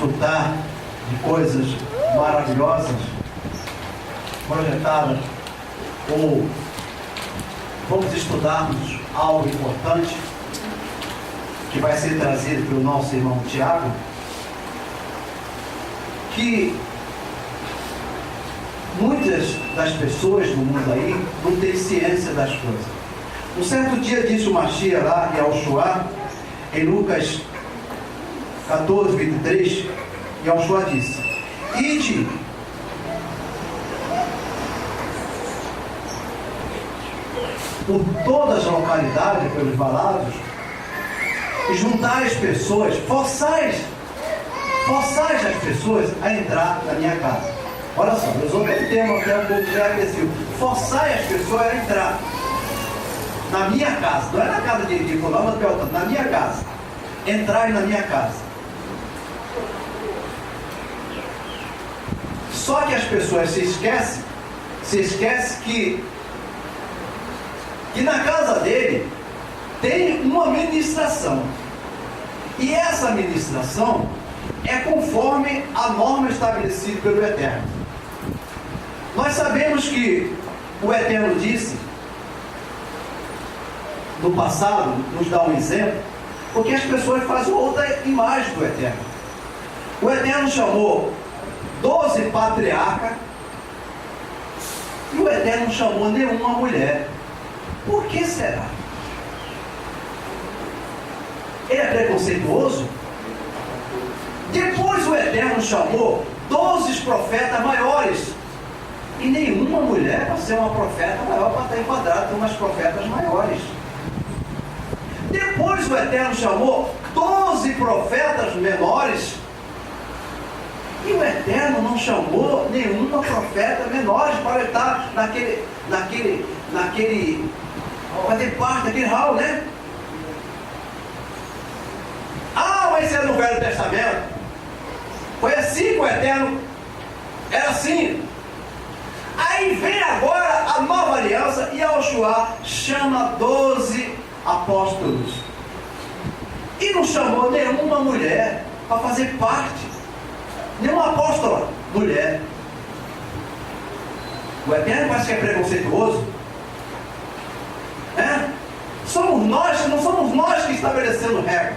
desfrutar de coisas maravilhosas, projetadas, ou vamos estudarmos algo importante que vai ser trazido pelo nosso irmão Tiago, que muitas das pessoas do mundo aí não têm ciência das coisas. Um certo dia disse o Machia lá em Yahushua, em Lucas 14, 23, Yahushua disse: ide por todas as localidades, pelos valados, e juntai as pessoas, forçais as pessoas a entrar na minha casa. Olha só, eu usou aquele termo que é um pouco agressivo. Forçai as pessoas a entrar na minha casa, não é na casa de fulano, na minha casa. Entrai na minha casa. Só que as pessoas se esquecem que na casa dele tem uma ministração. E essa ministração é conforme a norma estabelecida pelo Eterno. Nós sabemos que o Eterno disse, no passado, nos dá um exemplo, porque as pessoas fazem outra imagem do Eterno. O Eterno chamou 12 patriarcas e o Eterno não chamou nenhuma mulher. Por que será? Ele é preconceituoso? Depois o Eterno chamou 12 profetas maiores. E nenhuma mulher para ser uma profeta maior, para estar enquadrada com umas profetas maiores. Depois o Eterno chamou 12 profetas menores. E o Eterno não chamou nenhuma profeta menores para estar fazer parte daquele hall, né? Ah, mas isso é no Velho Testamento. Foi assim que o Eterno era assim. Aí vem agora a nova aliança e Yahushua chama 12 apóstolos. E não chamou nenhuma mulher para fazer parte. Nenhuma apóstola mulher. O Eterno parece que é preconceituoso. Somos nós, não somos nós que estabelecemos regra.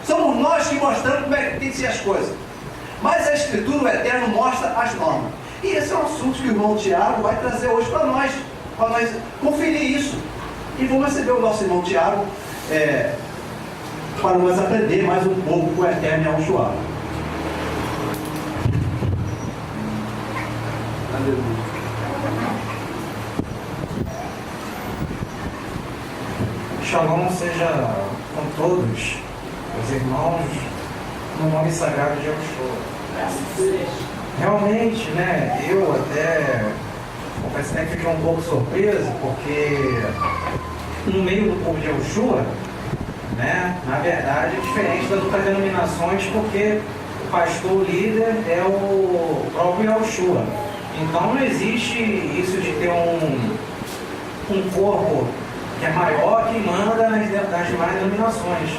Somos nós que mostramos como é que tem que ser as coisas. Mas a Escritura, o Eterno, mostra as normas. E esse é um assunto que o irmão Tiago vai trazer hoje para nós conferir isso. E vamos receber o nosso irmão Tiago para nós aprender mais um pouco com o Eterno e Yahushua. Aleluia. Shalom seja com todos os irmãos no nome sagrado de Yahushua. Realmente, né, eu até confesso que fiquei um pouco surpreso, porque no meio do povo de Yahushua, né, na verdade é diferente das outras denominações, porque o pastor líder é o próprio Yahushua. Então não existe isso de ter um corpo que é maior que manda nas demais denominações.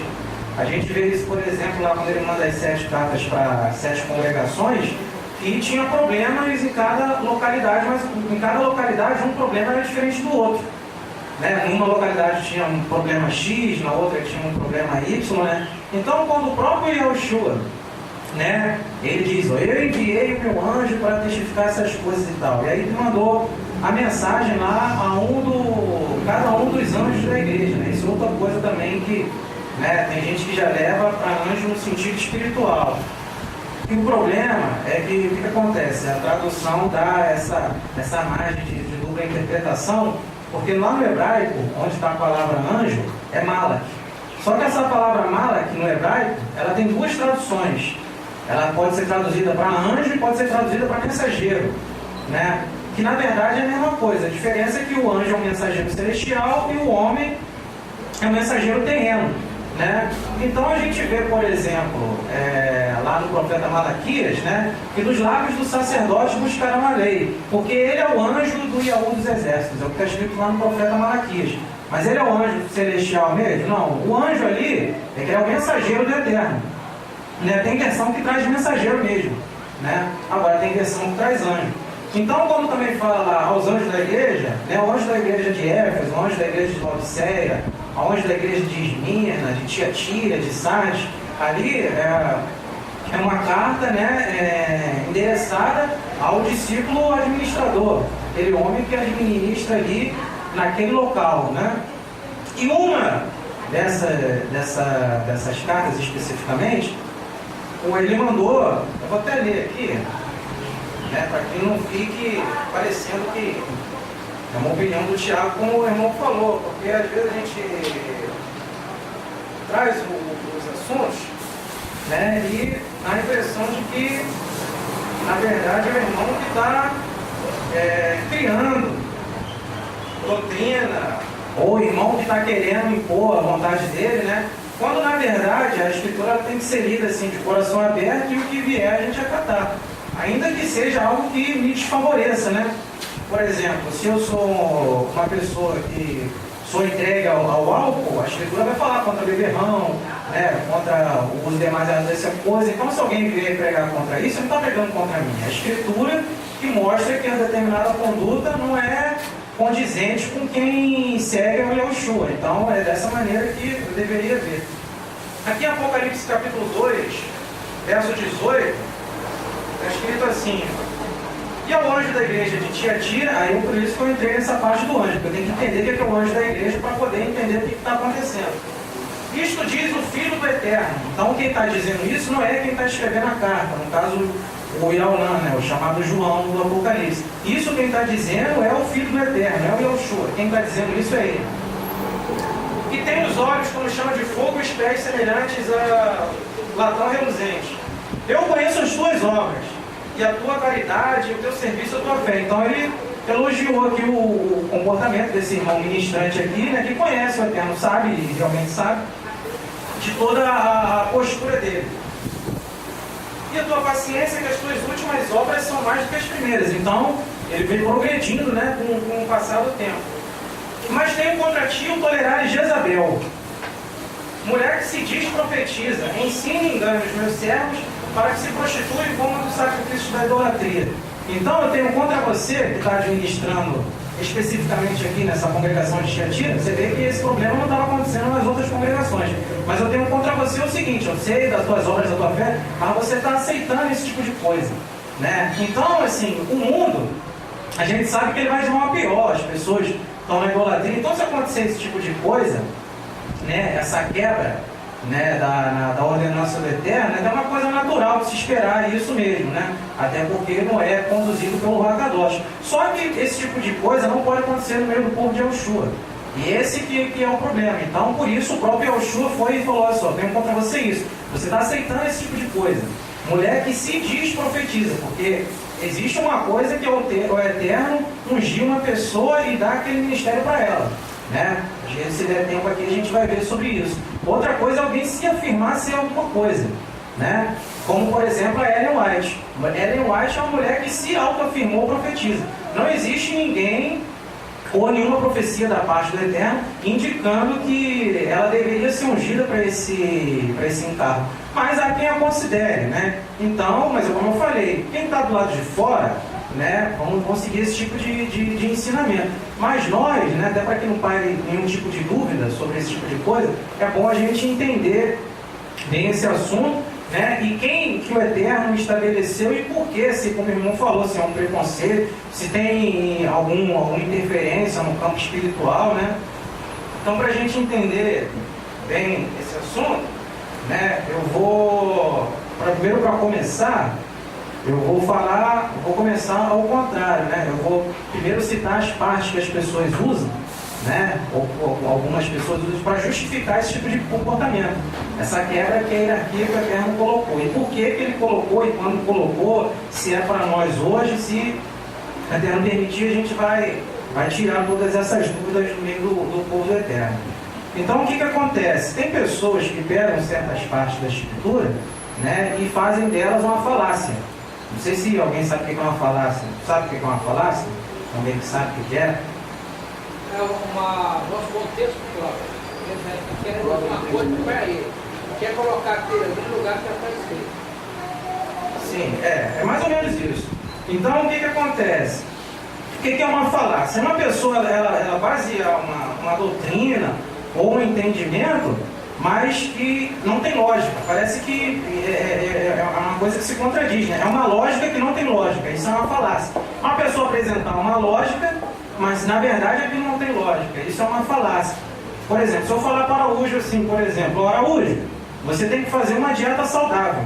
A gente vê isso, por exemplo, lá quando ele manda as 7 cartas para 7 congregações, que tinha problemas em cada localidade, mas em cada localidade um problema era diferente do outro. Né? Numa localidade tinha um problema X, na outra tinha um problema Y. Né? Então, quando o próprio Yahushua, né, ele diz: eu enviei o meu anjo para testificar essas coisas e tal. E aí ele mandou a mensagem lá a cada um dos anjos da igreja. Né? Isso é outra coisa também que, né, tem gente que já leva para anjo no sentido espiritual. E o problema é que o que acontece? A tradução dá essa margem de dupla interpretação, porque lá no hebraico, onde está a palavra anjo, é malak. Só que essa palavra malak no hebraico, ela tem 2 traduções. Ela pode ser traduzida para anjo e pode ser traduzida para mensageiro, né? Que na verdade é a mesma coisa. A diferença é que o anjo é um mensageiro celestial e o homem é um mensageiro terreno, né? Então a gente vê, por exemplo, lá no profeta Malaquias, né, que dos lábios do sacerdote buscarão a lei, porque ele é o anjo do Yahu dos exércitos, é o que está escrito lá no profeta Malaquias. Mas ele é o anjo celestial mesmo? Não, o anjo ali é que é o mensageiro do Eterno. né? Tem versão que traz mensageiro mesmo, né? Agora tem versão que traz anjo. Então, quando também fala lá aos anjos da igreja, né? O anjo da igreja de Éfeso, o anjo da igreja de Laodiceia, o anjo da igreja de Esmirna, de Tiatira, de Sardes, ali é uma carta, né, endereçada ao discípulo administrador, aquele homem que administra ali naquele local, né? E uma dessas cartas especificamente, ele mandou, eu vou até ler aqui, né, para que não fique parecendo que é uma opinião do Tiago, como o irmão falou, porque às vezes a gente traz os assuntos, né, e dá a impressão de que, na verdade, é o irmão que está criando doutrina, ou o irmão que está querendo impor a vontade dele, né? Quando, na verdade, a Escritura tem que ser lida assim, de coração aberto, e o que vier a gente acatar. Ainda que seja algo que me desfavoreça, né? Por exemplo, se eu sou uma pessoa que sou entregue ao álcool, a Escritura vai falar contra beberrão, né, contra o uso demasiado dessa coisa. Então, se alguém vier pregar contra isso, ele não está pregando contra mim. É a Escritura que mostra que a determinada conduta não é condizente com quem segue o Yahushua. Então, é dessa maneira que eu deveria ver. Aqui em Apocalipse capítulo 2, verso 18, está escrito assim: e ao anjo da igreja de Tiatira, aí por isso que eu entrei nessa parte do anjo, porque eu tenho que entender o que é o anjo da igreja para poder entender o que está acontecendo. Isto diz o Filho do Eterno. Então quem está dizendo isso não é quem está escrevendo a carta, no caso o Yahuná, né, o chamado João do Apocalipse. Isso quem está dizendo é o Filho do Eterno, é o Yahushua. Quem está dizendo isso é ele. Que tem os olhos como chama de fogo e os pés semelhantes a latão reluzente. Eu conheço as tuas obras, e a tua caridade, o teu serviço, a tua fé. Então ele elogiou aqui o comportamento desse irmão ministrante aqui, né, que conhece o Eterno, sabe, e realmente sabe, de toda a postura dele. E a tua paciência, que as tuas últimas obras são mais do que as primeiras. Então, ele veio progredindo, né, com o passar do tempo. Mas tenho contra ti o tolerar Jezabel, mulher que se diz profetiza, ensina e engana os meus servos para que se prostituem como dos sacrifícios da idolatria. Então eu tenho contra você, que está administrando especificamente aqui nessa congregação de Tiatira, você vê que esse problema não estava acontecendo nas outras congregações. Mas eu tenho contra você o seguinte: eu sei das tuas obras, da tua fé, mas você está aceitando esse tipo de coisa, né? Então, assim, o mundo, a gente sabe que ele vai de mal a pior, as pessoas estão na idolatria. Então, se acontecer esse tipo de coisa, né, essa quebra, né, da ordenança do Eterno, é uma coisa natural de se esperar isso mesmo, né? Até porque não é conduzido pelo Hakadosh. Só que esse tipo de coisa não pode acontecer no meio do povo de Yahushua. E esse que é o problema. Então, por isso, o próprio Yahushua foi e falou: olha só, tenho contra você isso. Você está aceitando esse tipo de coisa. Mulher que se diz profetiza, porque existe uma coisa que é o Eterno ungir uma pessoa e dar aquele ministério para ela, né? Se der tempo aqui, a gente vai ver sobre isso. Outra coisa é alguém se afirmar ser alguma coisa, né? Como, por exemplo, a Ellen White. Ellen White é uma mulher que se autoafirmou profetiza. Não existe ninguém ou nenhuma profecia da parte do Eterno indicando que ela deveria ser ungida para esse encargo. Mas há quem a considere, né? Então, mas como eu falei, quem está do lado de fora, né, vamos conseguir esse tipo de ensinamento. Mas nós, né, até para que não pare nenhum tipo de dúvida sobre esse tipo de coisa, é bom a gente entender bem esse assunto, né, e quem que o Eterno estabeleceu e por que, se, como o irmão falou, se é um preconceito, se tem alguma interferência no campo espiritual, né? Então, para a gente entender bem esse assunto, né, eu vou, primeiro para começar, eu vou começar ao contrário, né? Eu vou primeiro citar as partes que as pessoas usam, né? Ou algumas pessoas usam para justificar esse tipo de comportamento. Essa quebra que a hierarquia que o Eterno colocou. E por que ele colocou e quando colocou, se é para nós hoje, se o Eterno permitir, a gente vai tirar todas essas dúvidas do meio do povo do Eterno. Então, o que acontece? Tem pessoas que pegam certas partes da Escritura, né, e fazem delas uma falácia. Não sei se alguém sabe o que é uma falácia. Sabe o que é uma falácia? Alguém que sabe o que é? É nosso contexto, quer dizer uma coisa para ele. quer colocar aquele ali no lugar que já está escrito. Sim, é mais ou menos isso. Então, o que acontece? O que é uma falácia? Uma pessoa, ela baseia uma doutrina ou um entendimento, mas que não tem lógica. Parece que é uma coisa que se contradiz, né? É uma lógica que não tem lógica. Isso é uma falácia. Uma pessoa apresentar uma lógica, mas na verdade aquilo não tem lógica. Isso é uma falácia. Por exemplo, se eu falar para o Araújo assim, por exemplo, Araújo, você tem que fazer uma dieta saudável.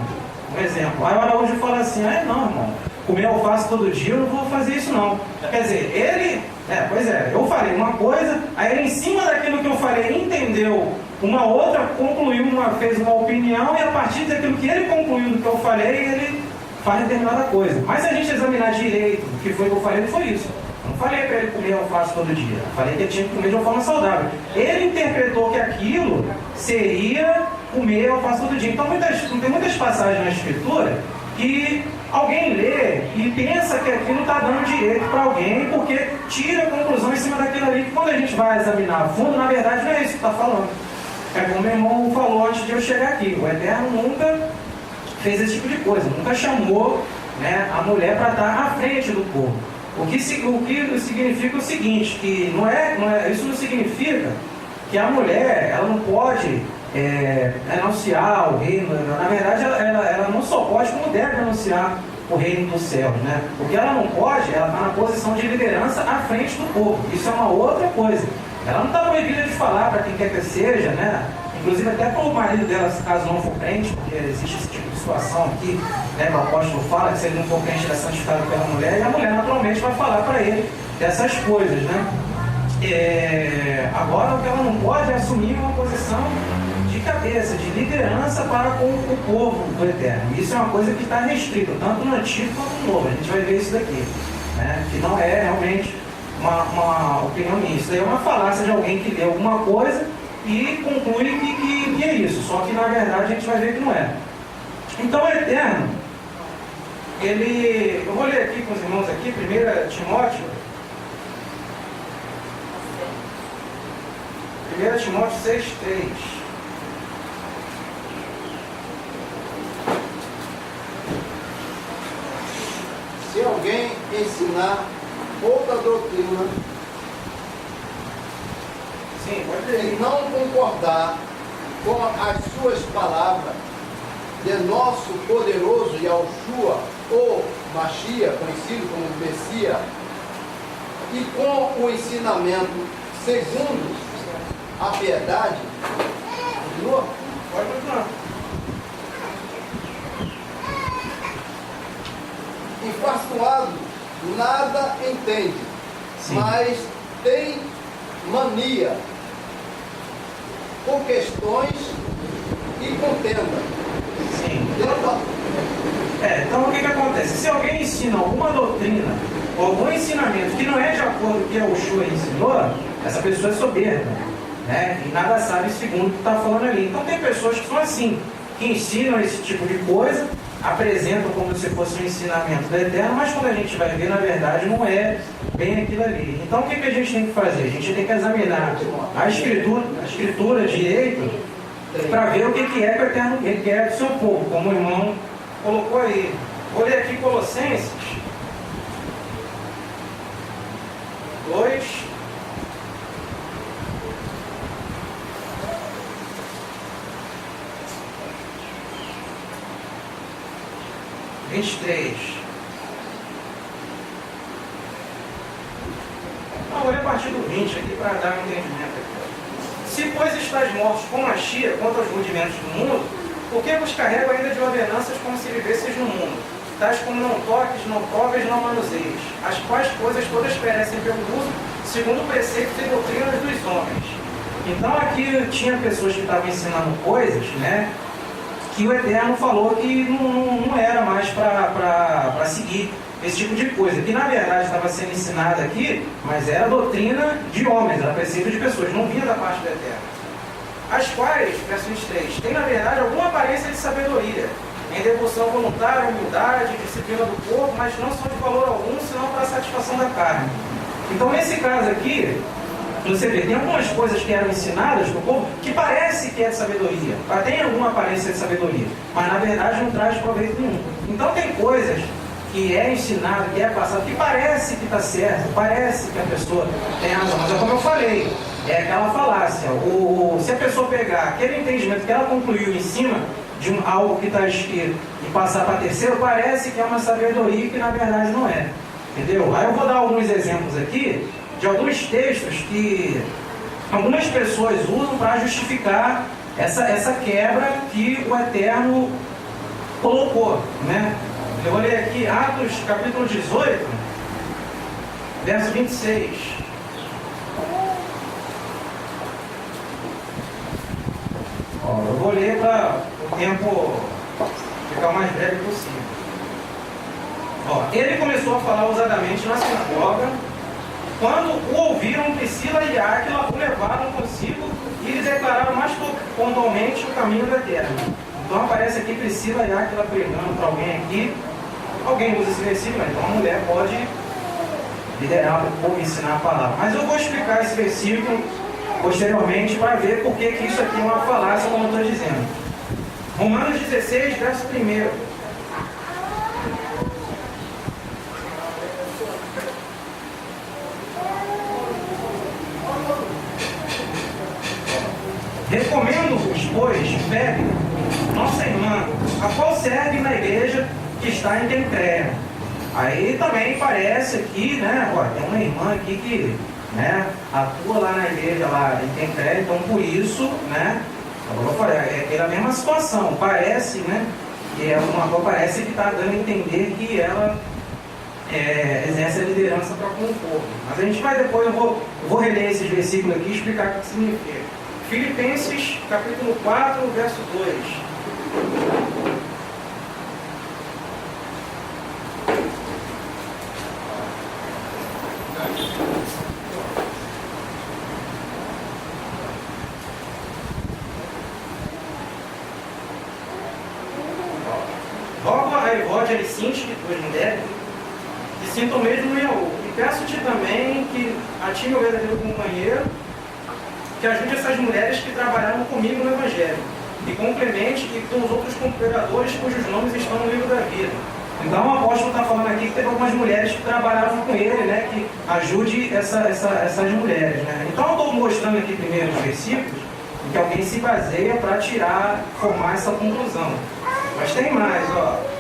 Por exemplo, aí o Araújo fala assim, não, irmão, comer alface todo dia, eu não vou fazer isso não. Quer dizer, ele, eu falei uma coisa, aí ele em cima daquilo que eu falei entendeu uma outra, concluiu fez uma opinião, e a partir daquilo que ele concluiu do que eu falei, ele faz determinada coisa. Mas se a gente examinar direito o que foi que eu falei, foi isso. Eu não falei para ele comer alface todo dia, eu falei que ele tinha que comer de uma forma saudável. Ele interpretou que aquilo seria comer alface todo dia. Então tem muitas passagens na Escritura que alguém lê e pensa que aquilo está dando direito para alguém, porque tira a conclusão em cima daquilo ali, que quando a gente vai examinar a fundo, na verdade não é isso que está falando. É como meu irmão falou antes de eu chegar aqui, o Eterno nunca fez esse tipo de coisa, nunca chamou, né, a mulher para estar à frente do povo. O que significa o seguinte, que isso não significa que a mulher ela não pode anunciar o reino. Na verdade, ela não só pode, como deve anunciar o reino dos céus, né? Porque ela não pode, ela está na posição de liderança à frente do povo. Isso é uma outra coisa. Ela não está proibida de falar para quem quer que seja, né? Inclusive até para o marido dela, caso não for crente, porque existe esse tipo de situação aqui, né? O apóstolo fala que se ele não for crente, ele é santificado pela mulher, e a mulher naturalmente vai falar para ele dessas coisas, né? Agora, o que ela não pode é assumir uma posição de cabeça, de liderança para com o povo do Eterno. Isso é uma coisa que está restrita, tanto no Antigo quanto no Novo. A gente vai ver isso daqui, né? Que não é realmente uma opinião minha. Isso daí é uma falácia de alguém que lê alguma coisa e conclui que é isso. Só que na verdade a gente vai ver que não é. Então o Eterno, eu vou ler aqui com os irmãos aqui, 1 Timóteo 6,3. Se alguém ensinar outra doutrina, Sim, pode ler. e não concordar com as suas palavras de nosso poderoso Yahushua, ou Mashiach, conhecido como Messias, e com o ensinamento segundo a piedade, continua? Pode continuar. Infatuado, nada entende, Sim. mas tem mania por questões e contenda. Sim. Então o que acontece? Se alguém ensina alguma doutrina ou algum ensinamento que não é de acordo com o que a Ushua ensinou, essa pessoa é soberba, né? E nada sabe segundo o que está falando ali. Então tem pessoas que são assim, que ensinam esse tipo de coisa, apresentam como se fosse um ensinamento do Eterno, mas quando a gente vai ver, na verdade, não é bem aquilo ali. Então o que a gente tem que fazer? A gente tem que examinar a escritura direito para ver o que é que o Eterno quer do seu povo, como o irmão colocou aí. Vou ler aqui Colossenses 2. Vou ler a partir do 20 aqui para dar um entendimento aqui. Se, pois, estáis mortos com a chia quanto aos rudimentos do mundo, por que vos carrego ainda de ordenanças como se vivesseis no mundo? Tais como não toques, não provas, não manuseias, as quais coisas todas perecem pelo uso, segundo preceitos e doutrinas dos homens. Então aqui tinha pessoas que estavam ensinando coisas, né, que o Eterno falou que não era mais para seguir esse tipo de coisa, que na verdade estava sendo ensinada aqui, mas era doutrina de homens, era preceito de pessoas, não vinha da parte do Eterno. As quais, verso 23, têm na verdade alguma aparência de sabedoria, em devoção voluntária, humildade, disciplina do corpo, mas não são de valor algum, senão para a satisfação da carne. Então nesse caso aqui, Você vê, tem algumas coisas que eram ensinadas para o povo que parece que é de sabedoria, tem alguma aparência de sabedoria, mas na verdade não traz proveito nenhum. Então tem coisas que é ensinado, que é passado, que parece que está certo, parece que a pessoa tem razão, mas é como eu falei, é aquela falácia. Se a pessoa pegar aquele entendimento que ela concluiu em cima de algo que está escrito e passar para terceiro, parece que é uma sabedoria que na verdade não é. Entendeu? Aí eu vou dar alguns exemplos aqui de alguns textos que algumas pessoas usam para justificar essa quebra que o Eterno colocou, né? Eu vou ler aqui Atos capítulo 18, verso 26. Eu vou ler para o tempo ficar o mais breve possível. Ele começou a falar ousadamente na sinagoga. Quando o ouviram, Priscila e Áquila o levaram consigo e lhes declararam mais pontualmente o caminho do Eterno. Então aparece aqui Priscila e Áquila pregando para alguém aqui. Alguém usa esse versículo, então a mulher pode liderar o povo e ensinar a palavra. Mas eu vou explicar esse versículo posteriormente para ver por que isso aqui é uma falácia, como eu estou dizendo. Romanos 16, verso 1. Recomendo-vos, pois, Febe, nossa irmã, a qual serve na igreja que está em Kencréa. Aí também parece aqui, né? Tem uma irmã aqui que, né, atua lá na igreja lá em Kencréa, então por isso, né? Agora eu falei, é a mesma situação. Parece, né? Que parece que está dando a entender que ela exerce a liderança para com o povo. Mas a gente vai depois, eu vou reler esses versículos aqui e explicar o que significa. Filipenses, capítulo 4, verso 2. Rogo a Evódia e Sinti, tuas mulheres, que sintam o mesmo em Iaú. E peço-te também que a ti, meu verdadeiro companheiro, que ajude essas mulheres que trabalharam comigo no Evangelho, e complemente e com os outros cooperadores cujos nomes estão no livro da vida. Então o apóstolo está falando aqui que teve algumas mulheres que trabalharam com ele, né, que ajude essas mulheres. Né? Então eu estou mostrando aqui primeiro os versículos em que alguém se baseia para formar essa conclusão. Mas tem mais,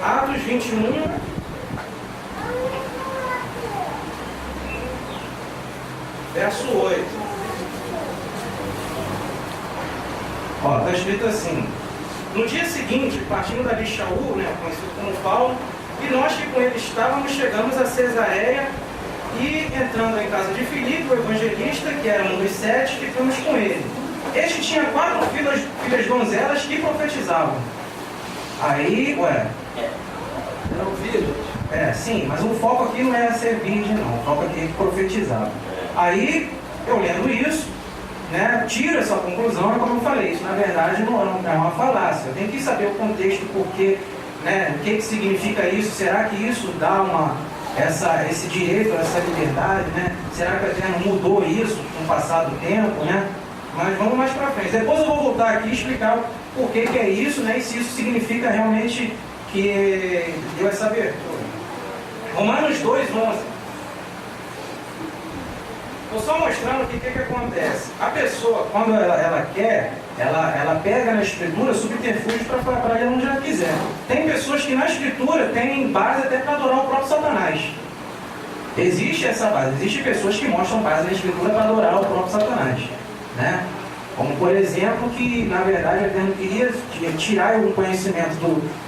Atos 21, verso 8. Está escrito assim: no dia seguinte, partindo dali Shaul, né, conhecido como Paulo, e nós que com ele estávamos, chegamos a Cesareia, e entrando em casa de Filipe, o evangelista, que era um dos 7, ficamos com ele. Este tinha 4 filhas donzelas que profetizavam. Aí, Eram virgens. Sim, mas o foco aqui não é ser virgem, não. O foco aqui é que profetizava. Aí, eu lendo isso, né, tiro essa conclusão, é como eu falei, isso na verdade não é uma falácia. Eu tenho que saber o contexto, porque, né, o que significa isso, será que isso dá esse direito, essa liberdade, né? Será que o Eterno mudou isso com o passar do tempo, né? Mas vamos mais para frente. Depois eu vou voltar aqui e explicar por que é isso, né, e se isso significa realmente que deu essa abertura. Romanos 2:11. Estou só mostrando o que acontece. A pessoa, quando ela quer, ela pega na escritura subterfúgios para ir onde ela quiser. Tem pessoas que na escritura têm base até para adorar o próprio Satanás. Existe essa base. Existem pessoas que mostram base na escritura para adorar o próprio Satanás, né? Como, por exemplo, que, na verdade, o Eterno queria tirar o conhecimento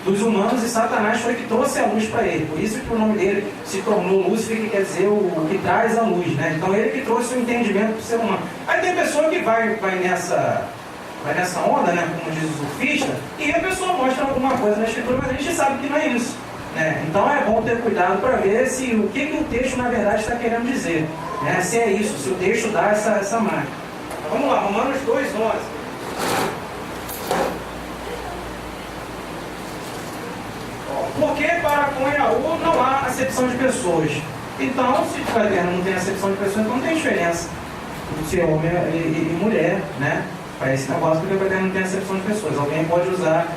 dos humanos e Satanás foi que trouxe a luz para ele. Por isso que o nome dele se tornou Lúcifer, que quer dizer o que traz a luz, né? Então, ele que trouxe o entendimento para o ser humano. Aí tem pessoa que vai nessa onda, né? Como diz o surfista, e a pessoa mostra alguma coisa na escritura, mas a gente sabe que não é isso, né? Então, é bom ter cuidado para ver o que o texto, na verdade, está querendo dizer, né? Se é isso, se o texto dá essa marca. Vamos lá, Romanos 2:11. Porque para com Iaú não há acepção de pessoas. Então, se o Eterno não tem acepção de pessoas, então não tem diferença. ser homem e mulher, né? Para esse negócio, porque o Eterno não tem acepção de pessoas. Alguém pode usar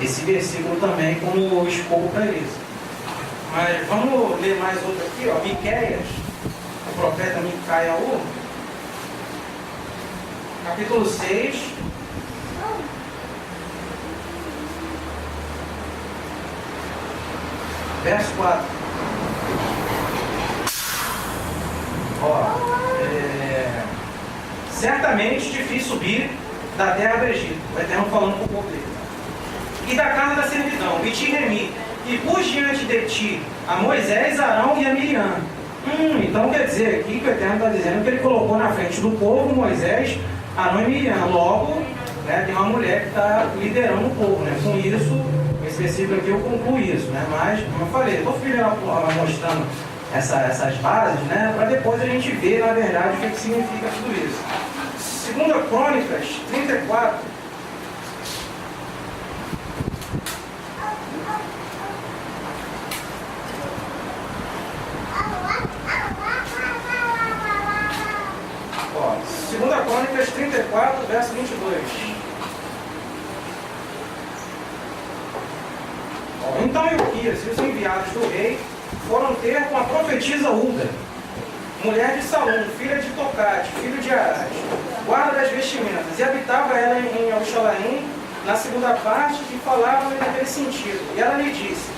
esse versículo também como escopo para isso. Mas vamos ler mais outro aqui, ó. Miqueias, o profeta Micael, capítulo 6. Verso 4. Certamente te fiz subir da terra do Egito, o Eterno falando com o povo dele, e da casa da servidão, e te remi, e pus diante de ti a Moisés, Arão e a Miriam. Então quer dizer aqui que o Eterno está dizendo que ele colocou na frente do povo Moisés, Arão e Miriam. Logo, né, tem uma mulher que está liderando o povo, né? Com isso, esse versículo aqui eu concluo isso, né? Mas, como eu falei, estou mostrando essas bases, né? Para depois a gente ver, na verdade, o que significa tudo isso. 2 Crônicas 34. Segunda Crônicas 34, verso 22. Então Euquias e os enviados do rei foram ter com a profetisa Hulda, mulher de Salum, filha de Tocate, filho de Arás, guarda das vestimentas, e habitava ela em Auxalaim, na segunda parte, e falava naquele sentido. E ela lhe disse: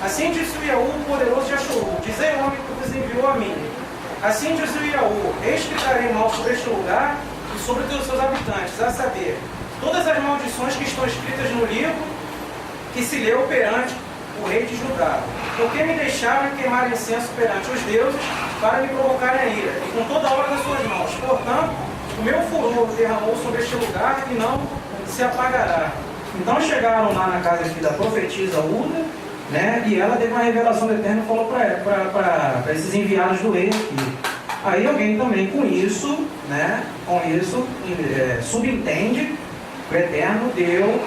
assim disse o Iaú, o poderoso de Ashuru, dizei o homem que vos enviou a mim. Assim diz o Iaú: eis que trarei mal sobre este lugar e sobre todos os seus habitantes, a saber, todas as maldições que estão escritas no livro que se leu perante o rei de Judá, porque me deixaram queimar incenso perante os deuses para me provocarem a ira, e com toda a obra das suas mãos. Portanto, o meu furor derramou sobre este lugar e não se apagará. Então chegaram lá na casa aqui da profetisa Hulda, né? E ela teve uma revelação do Eterno e falou para esses enviados do rei aqui. Aí alguém também com isso, né? Com isso, subentende que o Eterno deu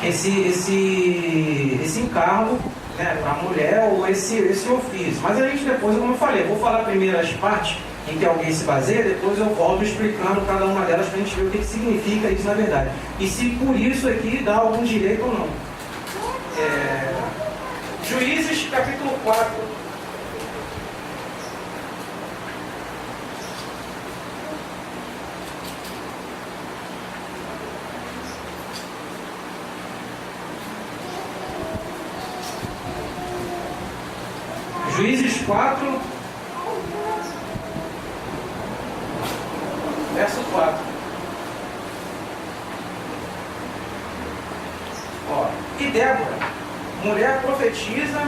esse encargo, né, para a mulher, ou esse ofício. Mas a gente depois, como eu falei, eu vou falar primeiro as partes em que alguém se baseia, depois eu volto explicando cada uma delas para a gente ver o que significa isso na verdade. E se por isso aqui dá algum direito ou não. Juízes, capítulo 4. Juízes 4, verso 4. E Débora, mulher profetisa,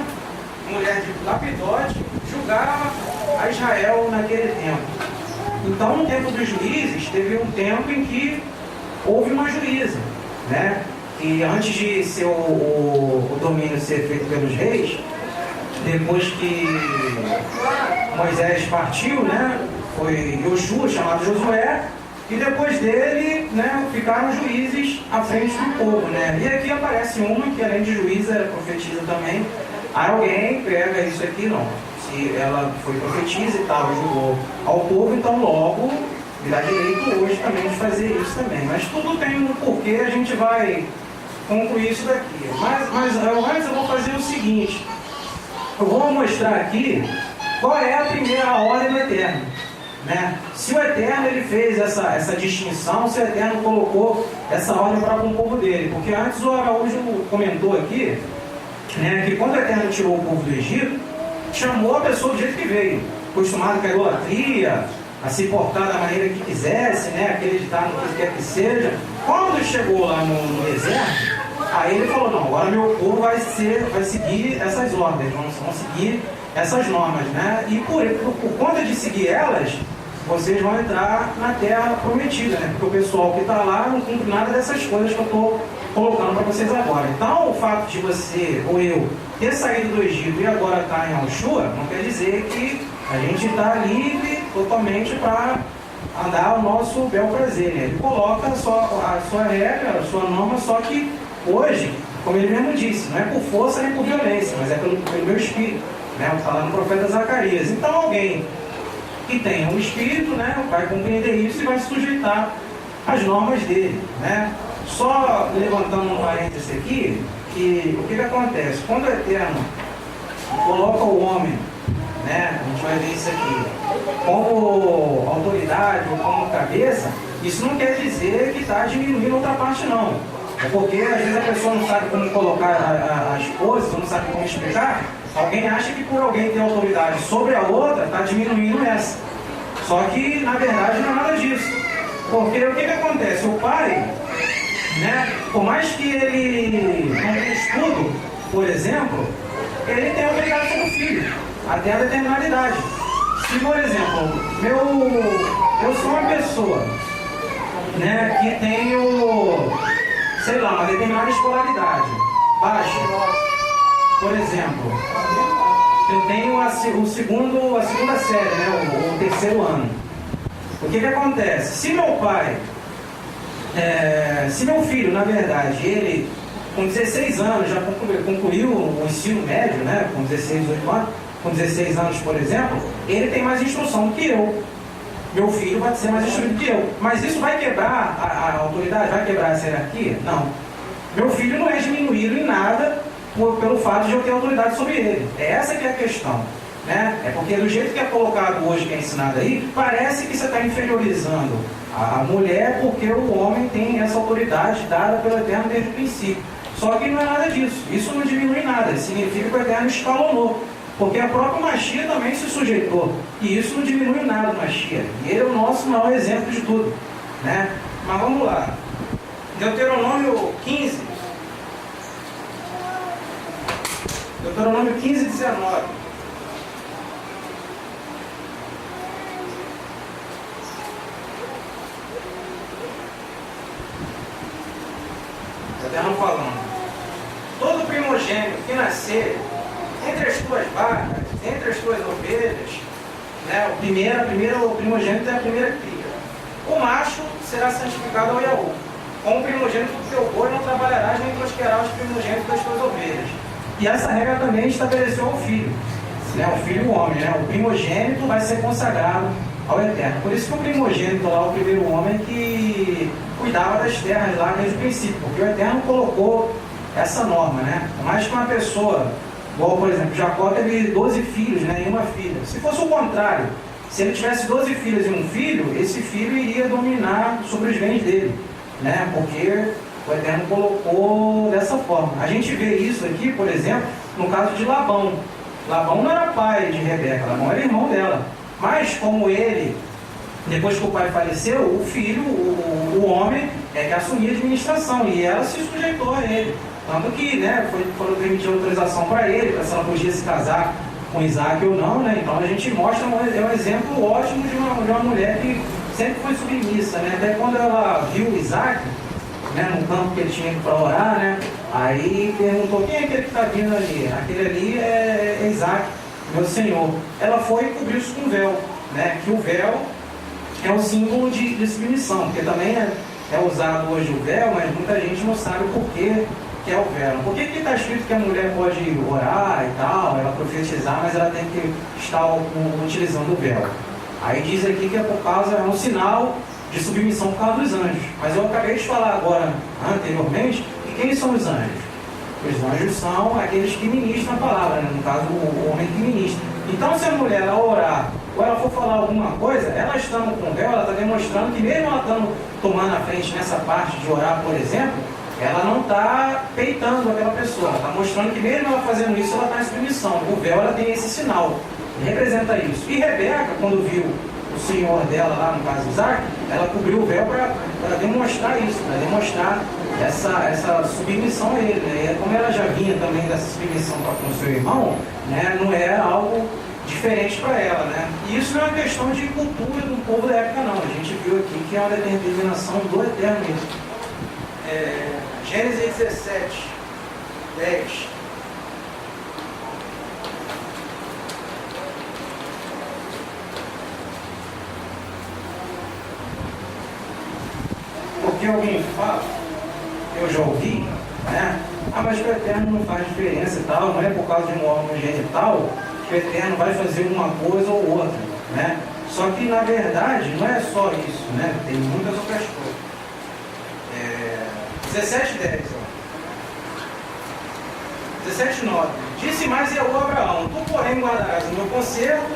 mulher de Lapidote, julgava a Israel naquele tempo. Então, no tempo dos juízes, teve um tempo em que houve uma juíza, né? E antes de ser o domínio ser feito pelos reis, depois que Moisés partiu, né, foi Yoshua, chamado Josué, e depois dele, né, ficaram juízes à frente do povo, né. E aqui aparece uma que, além de juíza, era profetisa também. Aí alguém pega isso aqui, não. Se ela foi profetisa e tal, julgou ao povo, então logo me dá direito hoje também de fazer isso também. Mas tudo tem um porquê, a gente vai concluir isso daqui. Mas antes eu vou fazer o seguinte. Eu vou mostrar aqui qual é a primeira ordem do Eterno, né? Se o Eterno ele fez essa distinção, se o Eterno colocou essa ordem para com o povo dele. Porque antes o Araújo comentou aqui, né, que quando o Eterno tirou o povo do Egito, chamou a pessoa do jeito que veio, acostumado com a idolatria, a se portar da maneira que quisesse, né, acreditar no que quer que seja. Quando chegou lá no deserto, aí ele falou: não, agora meu povo vai seguir essas ordens, vão seguir essas normas, né? E por conta de seguir elas, vocês vão entrar na terra prometida, né? Porque o pessoal que está lá não cumpre nada dessas coisas que eu estou colocando para vocês agora. Então, o fato de você ou eu ter saído do Egito e agora estar em Yoshua, não quer dizer que a gente está livre totalmente para andar ao nosso bel prazer, né? Ele coloca a sua regra, a sua norma, só que hoje, como ele mesmo disse, não é por força nem por violência, mas é pelo meu espírito, né? Está lá no profeta Zacarias. Então alguém que tenha um espírito, né, vai compreender isso e vai se sujeitar às normas dele, né? Só levantando um parêntese aqui, que o que acontece? Quando o Eterno coloca o homem, né, a gente vai ver isso aqui, como autoridade ou como cabeça, isso não quer dizer que está diminuindo outra parte, não. É porque às vezes a pessoa não sabe como colocar as coisas, não sabe como explicar. Alguém acha que por alguém ter autoridade sobre a outra, está diminuindo essa. Só que, na verdade, não é nada disso. Porque o que acontece? O pai, né, por mais que ele não tenha estudo, por exemplo, ele tem autoridade sobre o filho, até a determinada idade. Se, por exemplo, eu sou uma pessoa, né, que tenho, sei lá, uma determinada escolaridade baixa. Por exemplo, eu tenho a segunda série, né, o terceiro ano. O que acontece? Se meu pai, se meu filho, na verdade, ele com 16 anos já concluiu o ensino médio, né, com 16, 18 anos, com 16 anos, por exemplo, ele tem mais instrução do que eu. Meu filho vai ser mais instruído que eu. Mas isso vai quebrar a autoridade? Vai quebrar essa hierarquia? Não. Meu filho não é diminuído em nada pelo fato de eu ter autoridade sobre ele. É essa que é a questão, né? É porque do jeito que é colocado hoje, que é ensinado aí, parece que você está inferiorizando a mulher porque o homem tem essa autoridade dada pelo Eterno desde o princípio. Só que não é nada disso. Isso não diminui nada. Significa que o Eterno escalonou. Porque a própria Machia também se sujeitou. E isso não diminui nada o Machia. E ele é o nosso maior exemplo de tudo, né? Mas vamos lá. Deuteronômio 15. Deuteronômio 15, 19. Eterno falando: todo primogênito que nascer entre as tuas vacas, entre as tuas ovelhas, né, o primogênito é a primeira cria. O macho será santificado ao Yahu. Com o primogênito do teu boi não trabalharás nem prosperarás os primogênitos das tuas ovelhas. E essa regra também estabeleceu ao filho, né, o filho o homem, né, o primogênito vai ser consagrado ao Eterno. Por isso que o primogênito lá, o primeiro homem que cuidava das terras lá desde o princípio, porque o Eterno colocou essa norma, né? Mais que uma pessoa, igual, por exemplo, Jacó teve 12 filhos, né, e uma filha. Se fosse o contrário, se ele tivesse 12 filhas e um filho, esse filho iria dominar sobre os bens dele, né? Porque o Eterno colocou dessa forma. A gente vê isso aqui, por exemplo, no caso de Labão. Labão não era pai de Rebeca, Labão era irmão dela. Mas como ele, depois que o pai faleceu, o filho, o homem, é que assumia a administração e ela se sujeitou a ele. Tanto que, né, foram permitir autorização para ele, para se ela podia se casar com Isaac ou não, né? Então a gente mostra um exemplo ótimo de uma mulher que sempre foi submissa, né? Até quando ela viu Isaac, né, no campo que ele tinha para orar, né? Aí perguntou: quem é aquele que está vindo ali? Aquele ali é Isaac, meu senhor. Ela foi e cobriu-se com véu, né? Que o véu é um símbolo de submissão, porque também é usado hoje o véu, mas muita gente não sabe o porquê que é o véu. Por que está escrito que a mulher pode orar e tal, ela profetizar, mas ela tem que estar utilizando o véu? Aí diz aqui que é por causa, é um sinal de submissão por causa dos anjos. Mas eu acabei de falar agora, anteriormente, que quem são os anjos? Os anjos são aqueles que ministram a palavra, né? No caso, o homem que ministra. Então, se a mulher ao orar, ou ela for falar alguma coisa, ela estando com o véu, ela está demonstrando que mesmo ela estando tomando a frente nessa parte de orar, por exemplo, ela não está peitando aquela pessoa, ela está mostrando que mesmo ela fazendo isso, ela está em submissão. O véu, ela tem esse sinal, representa isso. E Rebeca, quando viu o senhor dela lá, no caso Isaac, ela cobriu o véu para demonstrar isso, para demonstrar essa submissão a ele, né? E como ela já vinha também dessa submissão com o seu irmão, né, não era algo diferente para ela, né? E isso não é uma questão de cultura do povo da época, não. A gente viu aqui que é uma determinação do Eterno mesmo. Gênesis 17, 10. Porque alguém fala, eu já ouvi, né? Mas o Eterno não faz diferença e tal, não é por causa de um órgão genital que o Eterno vai fazer uma coisa ou outra, né? Só que, na verdade, não é só isso, né? Tem muitas outras coisas. 17:10, ó. 17:9. Disse mais Yahweh a Abraão: tu, porém, guardarás o meu conserto,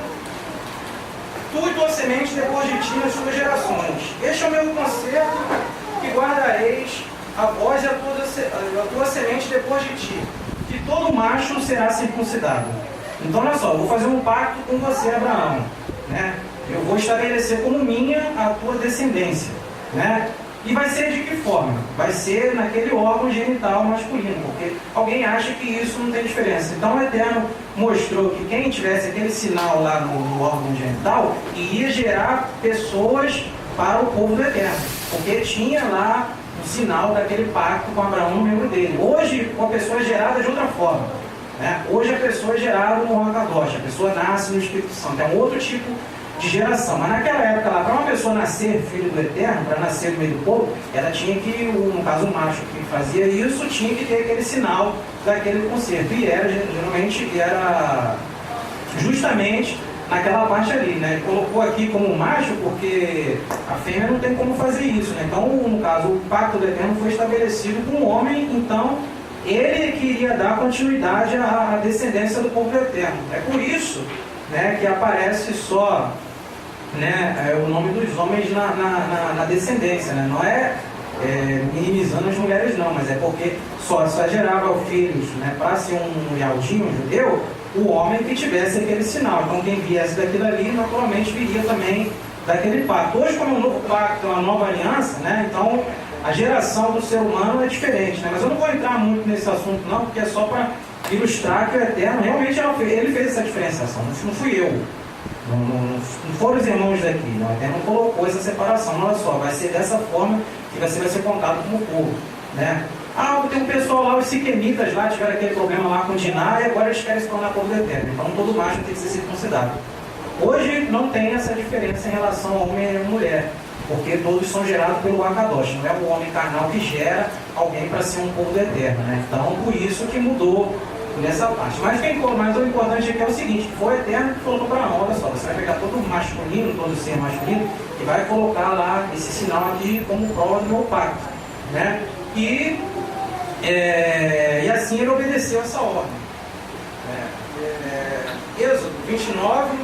tu e tua semente depois de ti nas suas gerações. Este é o meu conserto que guardareis a vós e a tua semente depois de ti, que todo macho será circuncidado. Então, olha só, eu vou fazer um pacto com você, Abraão, né? Eu vou estabelecer como minha a tua descendência, né? E vai ser de que forma? Vai ser naquele órgão genital masculino, porque alguém acha que isso não tem diferença. Então o Eterno mostrou que quem tivesse aquele sinal lá no órgão genital iria gerar pessoas para o povo do Eterno, porque tinha lá o sinal daquele pacto com Abraão no membro dele. Hoje a pessoa é gerada de outra forma, né? Hoje a pessoa é gerada no Hakadosh, a pessoa nasce no Espírito Santo, é um outro tipo de geração. Mas naquela época lá, para uma pessoa nascer filho do Eterno, para nascer no meio do povo, ela tinha que, no caso o macho que fazia isso, tinha que ter aquele sinal daquele concerto. E era, geralmente, era justamente naquela parte ali, né? Ele colocou aqui como macho porque a fêmea não tem como fazer isso, né? Então, no caso, o pacto do Eterno foi estabelecido com o homem, então ele queria dar continuidade à descendência do povo do Eterno. É por isso, né, que aparece só, né, o nome dos homens na descendência, né? Não é minimizando as mulheres não, mas é porque só gerava filhos, né, para ser um Yaldinho, um judeu, o homem que tivesse aquele sinal. Então quem viesse daquilo ali, naturalmente viria também daquele pacto. Hoje, como é um novo pacto, uma nova aliança, né, então a geração do ser humano é diferente, né? Mas eu não vou entrar muito nesse assunto não, porque é só para ilustrar que o Eterno realmente ele fez essa diferenciação, não fui eu. Não foram os irmãos daqui, não. O Eterno colocou essa separação. Olha só, vai ser dessa forma que você vai ser contado como povo, né? Tem um pessoal lá, os siquemitas lá, tiveram aquele problema lá com Diná, e agora eles querem se tornar povo do Eterno. Então todo macho tem que ser circuncidado. Hoje não tem essa diferença em relação ao homem e à mulher, porque todos são gerados pelo Hakadosh. Não é o homem carnal que gera alguém para ser um povo do Eterno, né? Então por isso que mudou nessa parte. Mas o importante aqui é o seguinte: foi o Eterno que falou para Abraão: olha só, você vai pegar todo masculino, todo ser masculino, e vai colocar lá esse sinal aqui como prova do meu pacto, né? E assim ele obedeceu essa ordem. Êxodo 29,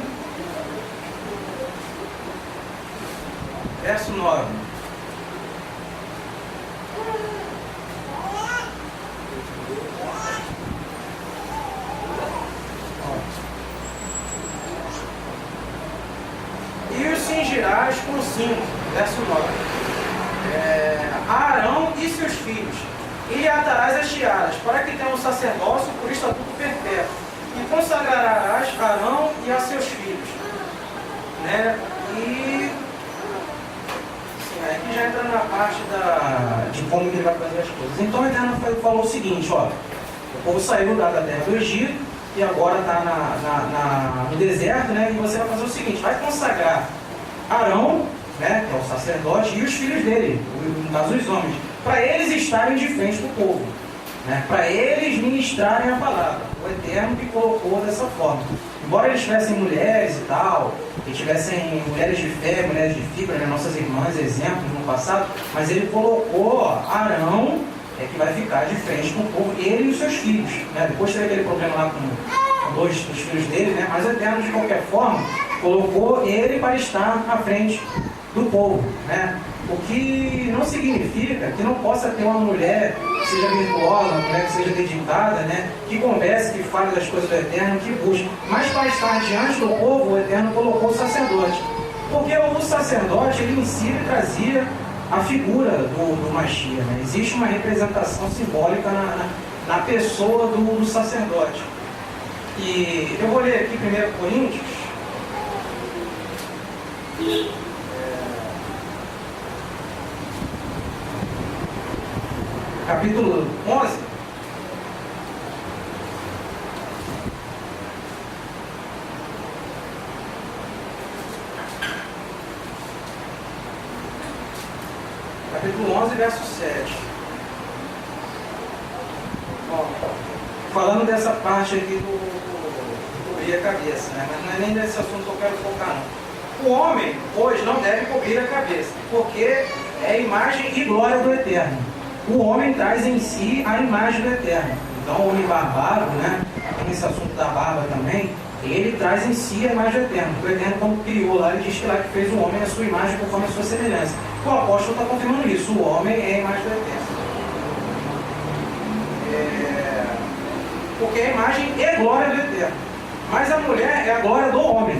verso 9. E os cingirás com o cinto, verso 9. Arão e seus filhos, e lhe atarás as tiaras, para que tenha um sacerdócio por estatuto perpétuo, e consagrarás Arão e a seus filhos, né? E aqui já entra na parte de como ele vai fazer as coisas. Então o Eterno falou o seguinte: ó, o povo saiu da terra do Egito e agora está no deserto, né? E você vai fazer o seguinte: vai consagrar Arão, né, que é o sacerdote, e os filhos dele, no caso os homens, para eles estarem de frente do povo, né, para eles ministrarem a palavra. O Eterno que colocou dessa forma. Embora eles tivessem mulheres e tal, e tivessem mulheres de fé, mulheres de fibra, né, nossas irmãs, exemplos no passado, mas ele colocou Arão, que vai ficar de frente com o povo, ele e os seus filhos, né? Depois teve aquele problema lá com dois dos filhos dele, né? Mas o Eterno, de qualquer forma, colocou ele para estar à frente do povo, né? O que não significa que não possa ter uma mulher que seja virtuosa, uma mulher que seja dedicada, né? Que converse, que fale das coisas do Eterno, que busque. Mas para estar diante do povo, o Eterno colocou o sacerdote. Porque o sacerdote, ele em si, ele trazia a figura do Mashiach, né? Existe uma representação simbólica na pessoa do sacerdote. E eu vou ler aqui 1 Coríntios. Capítulo 11. Capítulo 11, verso 7. Bom, falando dessa parte aqui do cobrir a cabeça, né? Mas não é nem desse assunto que eu quero focar, não. O homem, hoje, não deve cobrir a cabeça, porque é a imagem e glória do Eterno. O homem traz em si a imagem do Eterno. Então, o homem barbado, né, tem esse assunto da barba também, ele traz em si a imagem do Eterno. O Eterno, quando criou lá, ele diz que lá que fez o homem a sua imagem conforme a sua semelhança. O apóstolo está confirmando isso. O homem é a imagem do Eterno. Porque a imagem é glória do Eterno. Mas a mulher é a glória do homem.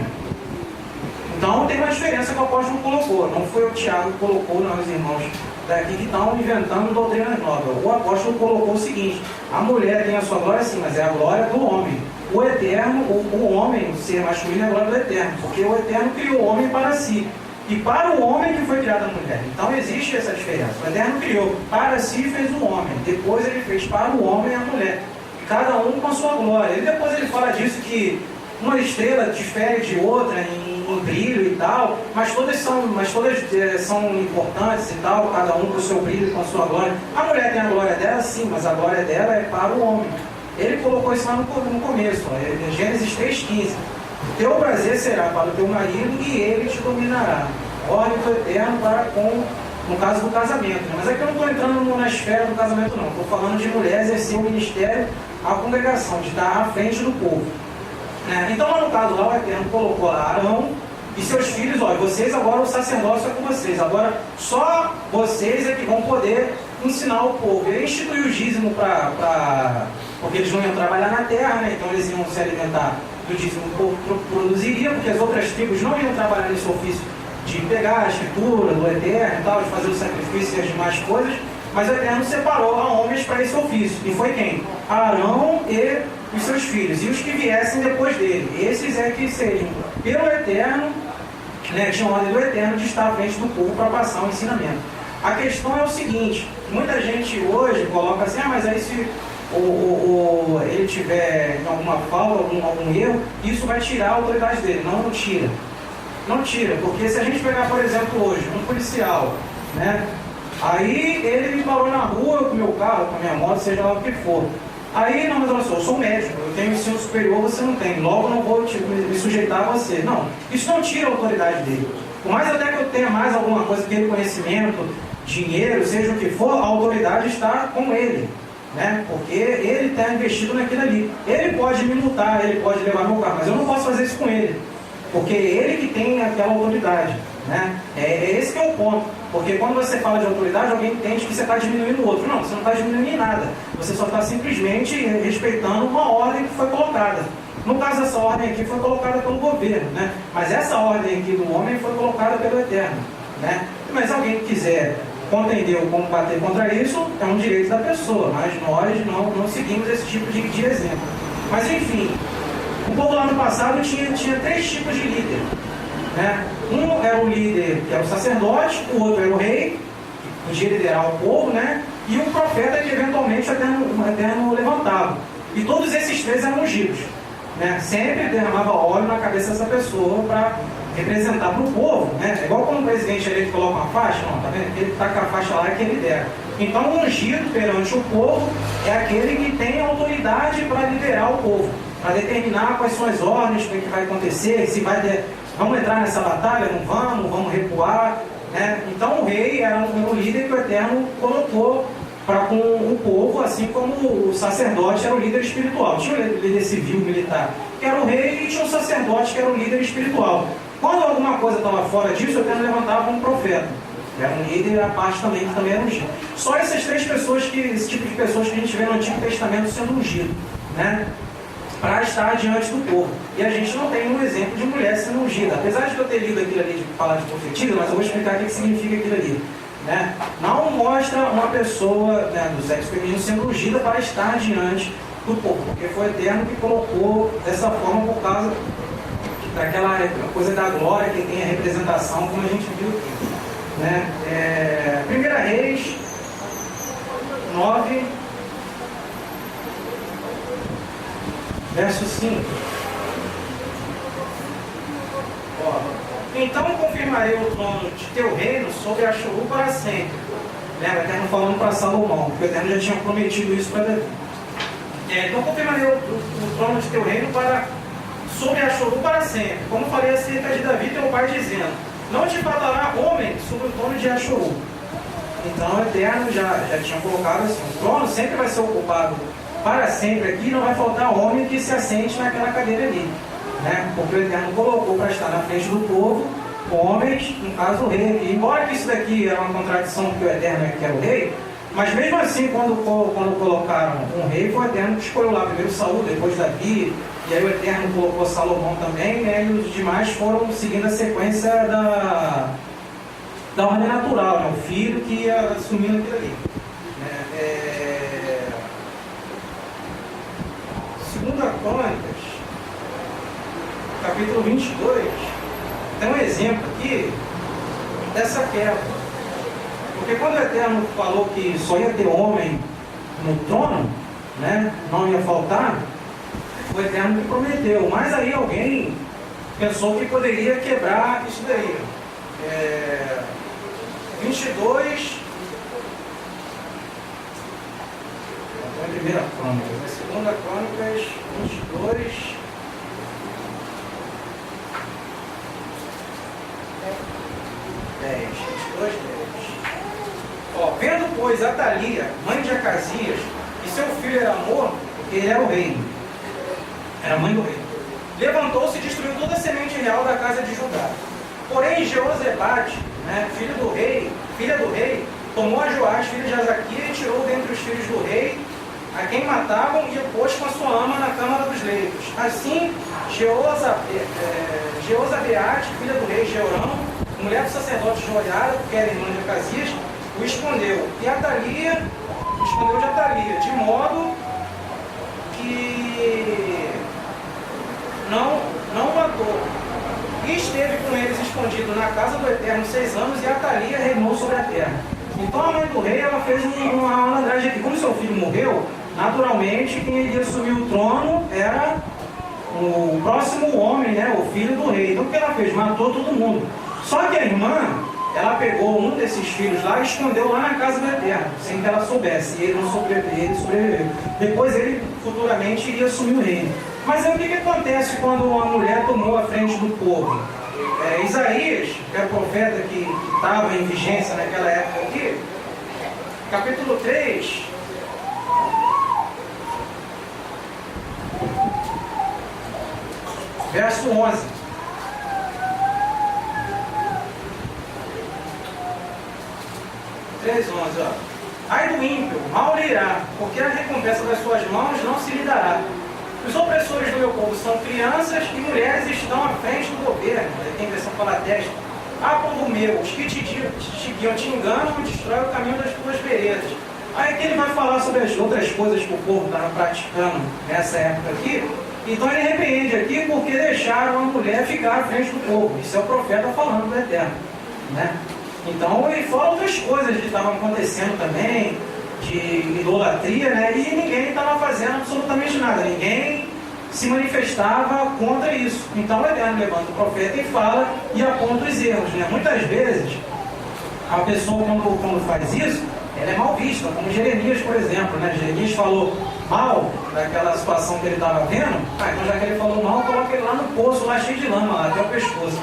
Então tem uma diferença que o apóstolo colocou. Não foi o Tiago que colocou, não, os irmãos daqui que estão inventando doutrinas novas. O apóstolo colocou o seguinte: a mulher tem a sua glória sim, mas é a glória do homem. O Eterno, o homem, o ser masculino é a glória do Eterno, porque o Eterno criou o homem para si. E para o homem que foi criada a mulher. Então existe essa diferença. O Eterno criou para si, fez o homem. Depois ele fez para o homem a mulher. Cada um com a sua glória. E depois ele fala disso que uma estrela difere de outra em brilho e tal, mas todas são importantes e tal, cada um com o seu brilho, com a sua glória. A mulher tem a glória dela, sim, mas a glória dela é para o homem. Ele colocou isso lá no começo, em Gênesis 3,15. Teu prazer será para o teu marido e ele te dominará. Ordem do Eterno para com, no caso do casamento. Mas aqui eu não estou entrando na esfera do casamento, não. Estou falando de mulher exercer o ministério, a congregação, de estar à frente do povo. Então, lá no caso, lá o Eterno colocou lá Arão e seus filhos. Olha, vocês agora, o sacerdócio é com vocês. Agora, só vocês é que vão poder ensinar o povo. Ele instituiu o dízimo porque eles não iam trabalhar na terra, né? Então eles iam se alimentar do dízimo que o povo produziria, porque as outras tribos não iam trabalhar nesse ofício de pegar a escritura do Eterno e tal, de fazer o sacrifício e as demais coisas. Mas o Eterno separou a homens para esse ofício. E foi quem? Arão e os seus filhos. E os que viessem depois dele. Esses é que seriam, pelo Eterno, né, tinham ordem do Eterno de estar à frente do povo para passar o ensinamento. A questão é o seguinte: muita gente hoje coloca assim, mas aí se ele tiver alguma falta, algum erro, isso vai tirar a autoridade dele. Não tira. Não tira, porque se a gente pegar, por exemplo, hoje, um policial, né? Aí ele me parou na rua, eu com meu carro, com a minha moto, seja lá o que for. Aí, não, mas olha só, eu sou médico, eu tenho ensino superior, você não tem, logo não vou me sujeitar a você. Não, isso não tira a autoridade dele. Por mais até que eu tenha mais alguma coisa, aquele conhecimento, dinheiro, seja o que for, a autoridade está com ele, né? Porque ele está investido naquilo ali. Ele pode me multar, ele pode levar meu carro, mas eu não posso fazer isso com ele, porque é ele que tem aquela autoridade, né? É esse que é o ponto. Porque quando você fala de autoridade, alguém entende que você está diminuindo o outro. Não, você não está diminuindo nada. Você só está simplesmente respeitando uma ordem que foi colocada. No caso, essa ordem aqui foi colocada pelo governo, né? Mas essa ordem aqui do homem foi colocada pelo Eterno, né? Mas alguém que quiser contender ou combater contra isso, é um direito da pessoa. Mas nós não seguimos esse tipo de exemplo. Mas enfim, o povo lá no passado tinha 3 tipos de líder, né? Um era o líder, que era o sacerdote, o outro era o rei, que podia liderar o povo, né? E o profeta, que eventualmente o Eterno levantava. E todos esses 3 eram ungidos, né? Sempre derramava óleo na cabeça dessa pessoa para representar para o povo, né? É igual quando o presidente eleito coloca uma faixa, não, tá vendo? Ele está com a faixa lá, é quem lidera. Então o ungido perante o povo é aquele que tem autoridade para liderar o povo, para determinar quais são as ordens, o que vai acontecer, se vamos entrar nessa batalha, não vamos recuar, né? Então o rei era um líder que o Eterno colocou para com o povo, assim como o sacerdote era o líder espiritual. Tinha o líder civil, militar, que era o rei, e tinha o sacerdote, que era o líder espiritual. Quando alguma coisa estava fora disso, o Eterno levantava um profeta. Era um líder à parte também, que também era ungido. Só essas 3 pessoas, esse tipo de pessoas que a gente vê no Antigo Testamento sendo ungido, né? Para estar diante do povo. E a gente não tem um exemplo de mulher sendo ungida. Apesar de eu ter lido aquilo ali, de falar de profetisa, mas eu vou explicar o que significa aquilo ali, né? Não mostra uma pessoa, né, do sexo feminino sendo ungida para estar diante do povo, porque foi o Eterno que colocou dessa forma por causa daquela coisa da glória que tem a representação, como a gente viu aqui, né? 1 Reis 9, verso 5. Então confirmarei o trono de teu reino sobre Axuru para sempre. Lembra? O Eterno falando para Salomão, porque o Eterno já tinha prometido isso para Davi. Então confirmarei o trono de teu reino sobre Achuru para sempre. Como falei acerca de Davi, teu pai, dizendo: não te faltará homem sobre o trono de Achuru. Então o Eterno já tinha colocado assim: o trono sempre vai ser ocupado para sempre aqui, não vai faltar homem que se assente naquela cadeira ali, né? Porque o Eterno colocou para estar na frente do povo homens, no caso o rei aqui. Embora que isso daqui é uma contradição, porque o Eterno é que era o rei, mas mesmo assim, quando colocaram um rei, foi o Eterno que escolheu lá, primeiro Saul, depois Davi, e aí o Eterno colocou Salomão também, né? E os demais foram seguindo a sequência da ordem natural, né? O filho que ia assumindo aquilo ali, né? Segunda Crônicas, capítulo 22, tem um exemplo aqui dessa quebra. Porque quando o Eterno falou que só ia ter homem no trono, né, não ia faltar, o Eterno que prometeu. Mas aí alguém pensou que poderia quebrar isso daí. 22, a primeira crônica, a segunda crônicas, 22, vendo, pois, Atalia, mãe de Acasias, que seu filho era morto, porque ele era o rei, era mãe do rei, levantou-se e destruiu toda a semente real da casa de Judá. Porém, Jeozebade, né, filha do rei, tomou a Joás, filho de Azaquias, e tirou dentre os filhos do rei a quem matavam e o pôs com a sua ama na câmara dos leitos. Assim, Jeozabeate, filha do rei Jeorão, mulher do sacerdote Joiada, que era irmã de Acasias, o escondeu. E Atalia escondeu de Atalia, de modo que não matou. E esteve com eles escondido na casa do Eterno 6 anos, e Atalia reinou sobre a terra. Então a mãe do rei, ela fez uma malandragem aqui. Como seu filho morreu, naturalmente quem iria assumir o trono era o próximo homem, né, o filho do rei. Então o que ela fez? Matou todo mundo. Só que a irmã, ela pegou um desses filhos lá e escondeu lá na casa do Eterno, sem que ela soubesse. E ele não sobreviveu, ele sobreviveu. Depois ele futuramente iria assumir o reino. Mas aí o que acontece quando uma mulher tomou a frente do povo? Isaías, que era o profeta que estava em vigência naquela época aqui, capítulo 3, verso 11. Ai do ímpio, mal lhe irá, porque a recompensa das suas mãos não se lhe dará. Os opressores do meu povo são crianças e mulheres estão à frente do governo. Tem impressão pela testa. Ah, povo meu, os que te guiam te enganam e destroem o caminho das tuas veredas. Aí que ele vai falar sobre as outras coisas que o povo estava praticando nessa época aqui. Então ele repreende aqui porque deixaram a mulher ficar à frente do povo. Isso é o profeta falando do Eterno, né? Então, e fora outras coisas que estavam acontecendo também, de idolatria, né? E ninguém estava fazendo absolutamente nada, ninguém se manifestava contra isso. Então o Eterno levanta o profeta e fala e aponta os erros, né? Muitas vezes, a pessoa quando faz isso, ela é mal vista, como Jeremias, por exemplo, né? Jeremias falou mal daquela situação que ele estava vendo, então já que ele falou mal, coloca ele lá no poço, lá cheio de lama, lá até o pescoço.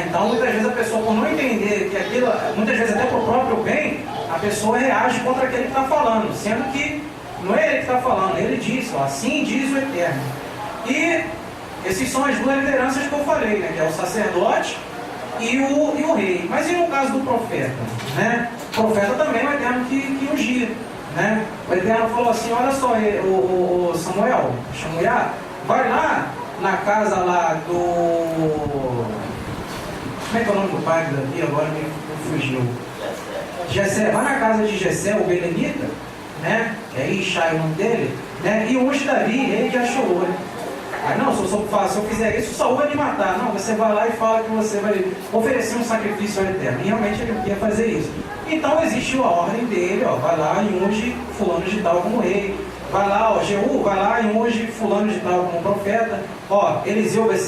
Então, muitas vezes a pessoa, por não entender que aquilo, muitas vezes até para o próprio bem, a pessoa reage contra aquele que está falando, sendo que não é ele que está falando, ele diz, ó, assim diz o Eterno. E esses são as duas lideranças que eu falei, né, que é o sacerdote e o rei. Mas e no caso do profeta? Né? O profeta também é o Eterno que ungia. Né? O Eterno falou assim, olha só, o Samuel, vai lá na casa lá do... Como é que é o nome do pai de Davi? Agora me fugiu. Jessé, vai na casa de Jessé, o Belenita, né? É Ishai o nome dele, né? E unge Davi, rei de Achor. Aí não, se eu fizer isso, Saul vai me matar. Não, você vai lá e fala que você vai oferecer um sacrifício ao Eterno. E realmente ele ia fazer isso. Então existiu a ordem dele, ó, vai lá e unge fulano de tal como rei. Vai lá, ó, Jeú, vai lá e unge fulano de tal como profeta. Ó, Eliseu vai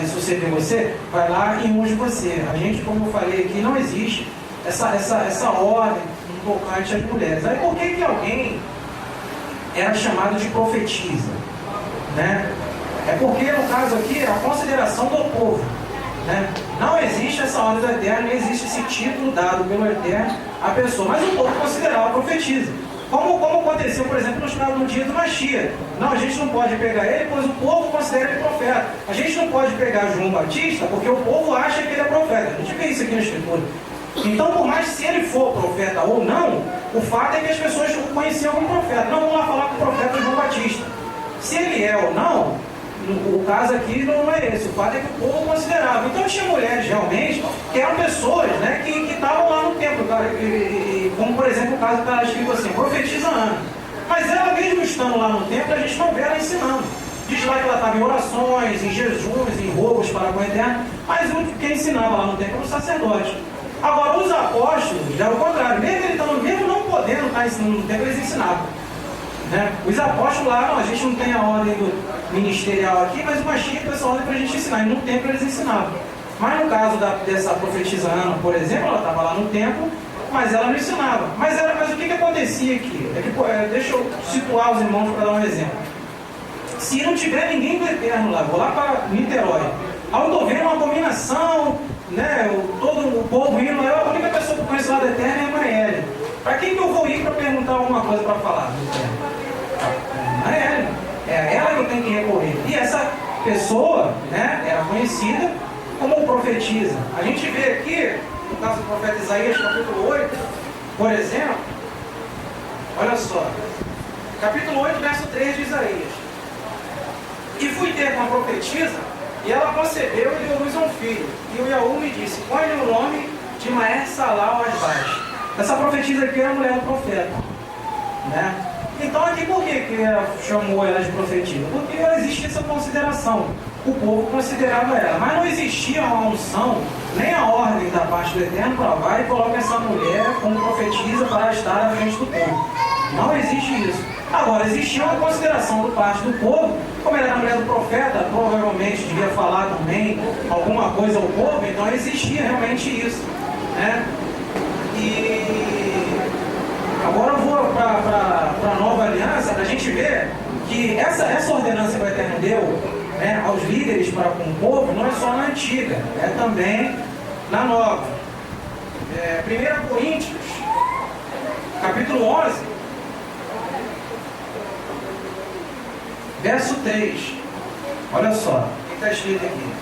suceder você, vai lá e unge você. A gente, como eu falei aqui, não existe essa ordem no tocante às mulheres. Aí por que alguém era chamado de profetisa? Né? É porque, no caso aqui, é a consideração do povo. Né? Não existe essa ordem do Eterno, não existe esse título dado pelo Eterno à pessoa, mas o povo considerava profetiza. Como aconteceu, por exemplo, no dia do Mashiach. Não, a gente não pode pegar ele, pois o povo considera ele profeta. A gente não pode pegar João Batista, porque o povo acha que ele é profeta. A gente vê isso aqui na Escritura. Então, por mais se ele for profeta ou não, o fato é que as pessoas o conheciam como profeta. Não vamos lá falar com o profeta João Batista. Se ele é ou não, o caso aqui não é esse. O fato é que o povo considerava. Então tinha mulheres realmente que eram pessoas, né, que estavam lá no templo, como por exemplo o caso que está escrito assim, profetiza Ana. Mas ela mesmo estando lá no templo, a gente não vê ela ensinando. Diz lá que ela estava em orações, em jejuns, em roubos para com o Eterno, mas quem ensinava lá no templo era o sacerdote. Agora os apóstolos, já é o contrário, mesmo não podendo estar ensinando no templo, eles ensinavam. Né? Os apóstolos lá, não, a gente não tem a ordem do ministerial aqui, mas o Mashiach tem essa ordem para a gente ensinar, e no templo eles ensinavam. Mas no caso dessa profetisa Ana, por exemplo, ela estava lá no templo, mas ela não ensinava. Mas o que acontecia aqui? Deixa eu situar os irmãos para dar um exemplo. Se não tiver ninguém do Eterno lá, vou lá para Niterói, aí eu estou vendo uma abominação, né, todo o povo indo, a única pessoa que conhece lá do Eterno é a Marielle. Para quem que eu vou ir para perguntar alguma coisa para falar? É a ela que eu tenho que recorrer. E essa pessoa, né, era conhecida como profetisa. A gente vê aqui, no caso do profeta Isaías, capítulo 8, por exemplo, olha só, capítulo 8, verso 3 de Isaías. E fui ter com a profetisa, e ela concebeu e deu luz a um filho. E o Yahu me disse, põe-lhe o nome de Maer Salau Asbaz. Essa profetisa aqui era a mulher do profeta. Né? Então aqui por que ela chamou ela de profetisa? Porque existia essa consideração. O povo considerava ela. Mas não existia uma unção, nem a ordem da parte do Eterno para vai e coloca essa mulher como profetisa para estar à frente do povo. Não existe isso. Agora, existia uma consideração do parte do povo, como ela era a mulher do profeta, provavelmente devia falar também alguma coisa ao povo, então existia realmente isso. Né? E agora eu vou para a nova aliança, para a gente ver que essa ordenança que o Eterno deu, né, aos líderes para com o povo, não é só na antiga, é também na nova. 1 Coríntios, capítulo 11, verso 3. Olha só o que está escrito aqui.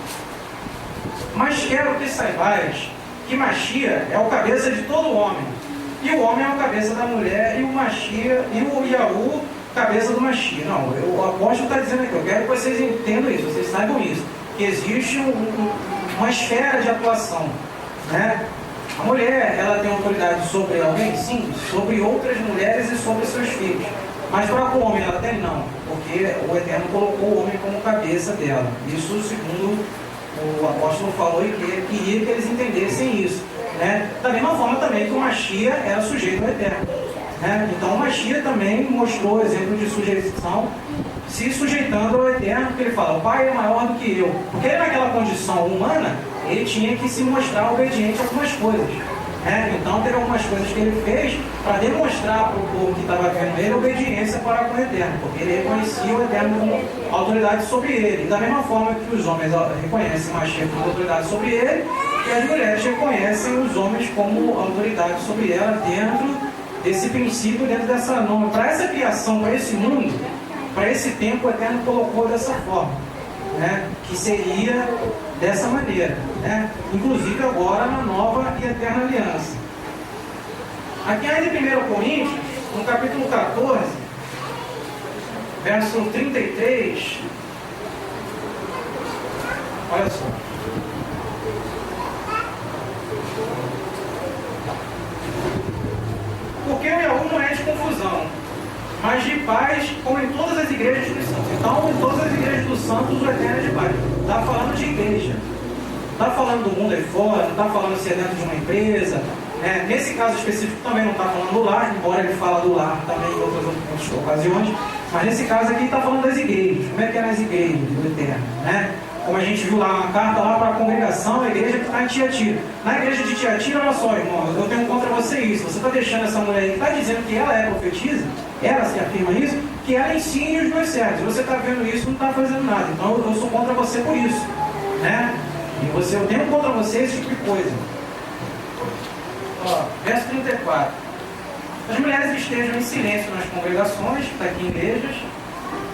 Mas quero que saibais que Mashiach é o cabeça de todo homem, e o homem é o cabeça da mulher, e o Mashiach, e o Yahu, cabeça do Mashiach. Não, o apóstolo está dizendo aqui, eu quero que vocês entendam isso, vocês saibam isso, que existe uma esfera de atuação. Né? A mulher, ela tem autoridade sobre alguém? Sim, sobre outras mulheres e sobre seus filhos. Mas para com o homem ela tem? Não, porque o Eterno colocou o homem como cabeça dela. Isso segundo o apóstolo falou e queria que eles entendessem isso. Né? Da mesma forma também que o Mashiach era sujeito ao Eterno. Né? Então o Mashiach também mostrou exemplo de sujeição, se sujeitando ao Eterno, porque ele fala, o Pai é maior do que eu. Porque ele naquela condição humana, ele tinha que se mostrar obediente a algumas coisas. Né? Então teve algumas coisas que ele fez para demonstrar para o povo que estava vendo ele obediência para com o Eterno, porque ele reconhecia o Eterno como autoridade sobre ele. E da mesma forma que os homens reconhecem o Mashiach como autoridade sobre ele, e as mulheres reconhecem os homens como autoridade sobre ela dentro desse princípio, dentro dessa norma. Para essa criação, para esse mundo, para esse tempo, o Eterno colocou dessa forma, né? Que seria dessa maneira, né? Inclusive agora na nova e eterna aliança. Aqui ainda em 1 Coríntios, no capítulo 14, verso 33, olha só. Porque o Yahu não é de confusão, mas de paz, como em todas as igrejas dos santos. Então, em todas as igrejas dos santos, o Eterno é de paz. Está falando de igreja. Não está falando do mundo aí fora, não está falando se é dentro de uma empresa. Né? Nesse caso específico também não está falando do lar, embora ele fala do lar também em outras ocasiões. Mas nesse caso aqui está falando das igrejas. Como é que é nas igrejas do Eterno? Né? como a gente viu lá uma carta lá para a congregação, a igreja que está em Tiatira. Na igreja de Tiatira, olha só, irmão, eu tenho contra você isso. Você está deixando essa mulher aí, está dizendo que ela é profetisa, ela se afirma isso, que ela ensine os meus servos. Você está vendo isso, não está fazendo nada. Então eu sou contra você por isso, né? E eu tenho contra você esse tipo de coisa. Ó, verso 34. As mulheres estejam em silêncio nas congregações, aqui em igrejas,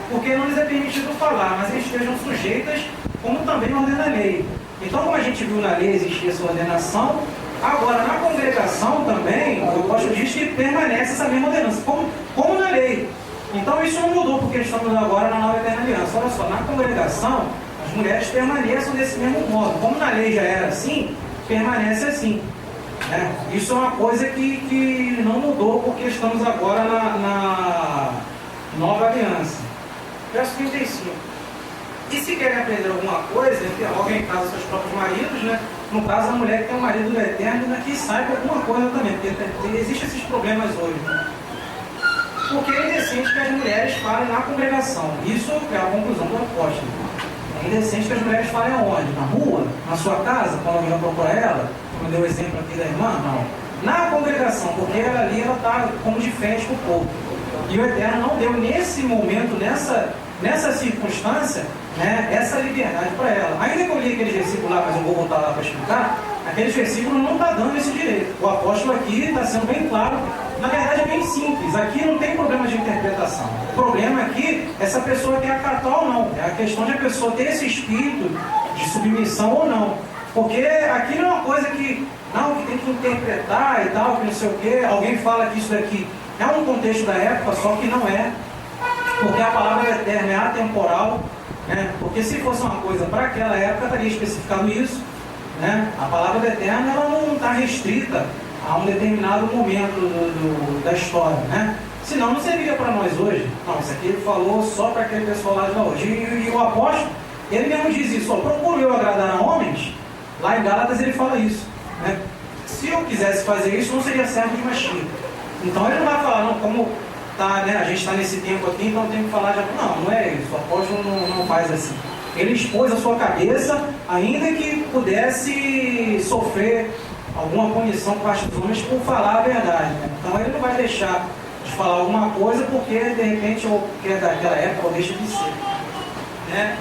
porque não lhes é permitido falar, mas estejam sujeitas, como também ordena a lei. Então, como a gente viu na lei existir essa ordenação, agora na congregação também, o apóstolo diz que permanece essa mesma ordenança, como na lei. Então isso não mudou, porque estamos agora na nova eterna aliança. Olha só, na congregação, as mulheres permanecem desse mesmo modo. Como na lei já era assim, permanece assim. Isso é uma coisa que não mudou, porque estamos agora na nova aliança. Verso 35. E se querem aprender alguma coisa, alguém em casa seus próprios maridos, né? No caso, a mulher que tem um marido do eterno, que saiba alguma coisa também, porque existem esses problemas hoje. Né? Porque é indecente que as mulheres falem na congregação. Isso é a conclusão do apóstolo. É indecente que as mulheres falem aonde? Na rua? Na sua casa? Quando alguém vai procurar ela? Como deu o exemplo aqui da irmã? Não. Na congregação, porque ela ali está como de frente com o povo. E o Eterno não deu nesse momento, nessa circunstância, né, essa liberdade para ela. Ainda que eu li aquele versículo lá, mas eu vou voltar lá para explicar, aqueles versículos não está dando esse direito. O apóstolo aqui está sendo bem claro. Na verdade é bem simples. Aqui não tem problema de interpretação. O problema aqui é se a pessoa quer acatar ou não. É a questão de a pessoa ter esse espírito de submissão ou não. Porque aqui não é uma coisa que tem que interpretar e tal, que não sei o quê. Alguém fala que isso daqui é um contexto da época, só que não é. Porque a palavra eterna é atemporal, né? Porque se fosse uma coisa para aquela época, estaria especificado isso, né? A palavra eterna ela não está restrita a um determinado momento da história, né? Senão não serviria para nós hoje. Não, isso aqui ele falou só para aquele pessoal lá de lá hoje. E o apóstolo, ele mesmo diz isso, ó, procuro eu agradar a homens. Lá em Gálatas ele fala isso, né? Se eu quisesse fazer isso, não seria servo de Mashiach. Então ele não vai falar, não, como tá, né, a gente está nesse tempo aqui, então tem que falar já. Não é isso, o apóstolo não faz assim. Ele expôs a sua cabeça, ainda que pudesse sofrer alguma punição por parte dos homens por falar a verdade, né? Então ele não vai deixar de falar alguma coisa porque de repente ou porque é daquela época ou deixa de ser, né?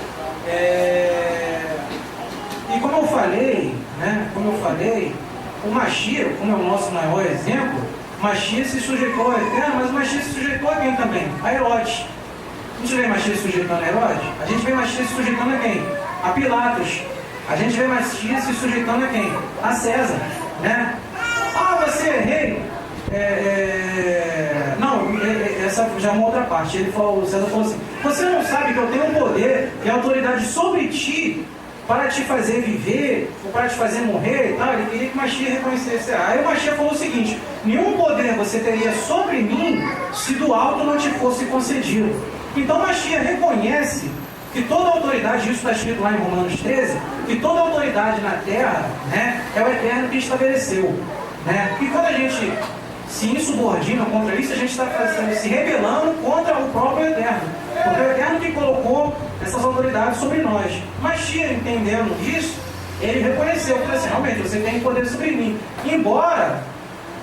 E como eu falei, o Mashiach, como é o nosso maior exemplo, o Mashiach se sujeitou ao Eterno, mas o Mashiach se sujeitou a quem também? A Herodes. A gente vê Mashiach se sujeitando a Herodes? A gente vê Mashiach se sujeitando a quem? A Pilatos. A gente vê Mashiach se sujeitando a quem? A César, né? Ah, você é rei? Não, essa já é uma outra parte. O César falou assim, você não sabe que eu tenho um poder e autoridade sobre ti para te fazer viver, ou para te fazer morrer e tal. Ele queria que Mashiach reconhecesse. Aí o Mashiach falou o seguinte, nenhum poder você teria sobre mim se do alto não te fosse concedido. Então Mashiach reconhece que toda autoridade, isso está escrito lá em Romanos 13, que toda autoridade na terra, né, é o Eterno que estabeleceu, né? E quando a gente se insubordina contra isso, a gente está se rebelando contra o próprio Eterno, porque é o Eterno que colocou essas autoridades sobre nós. Mas Mashiach, entendendo isso, ele reconheceu, falou assim, realmente, você tem poder sobre mim, embora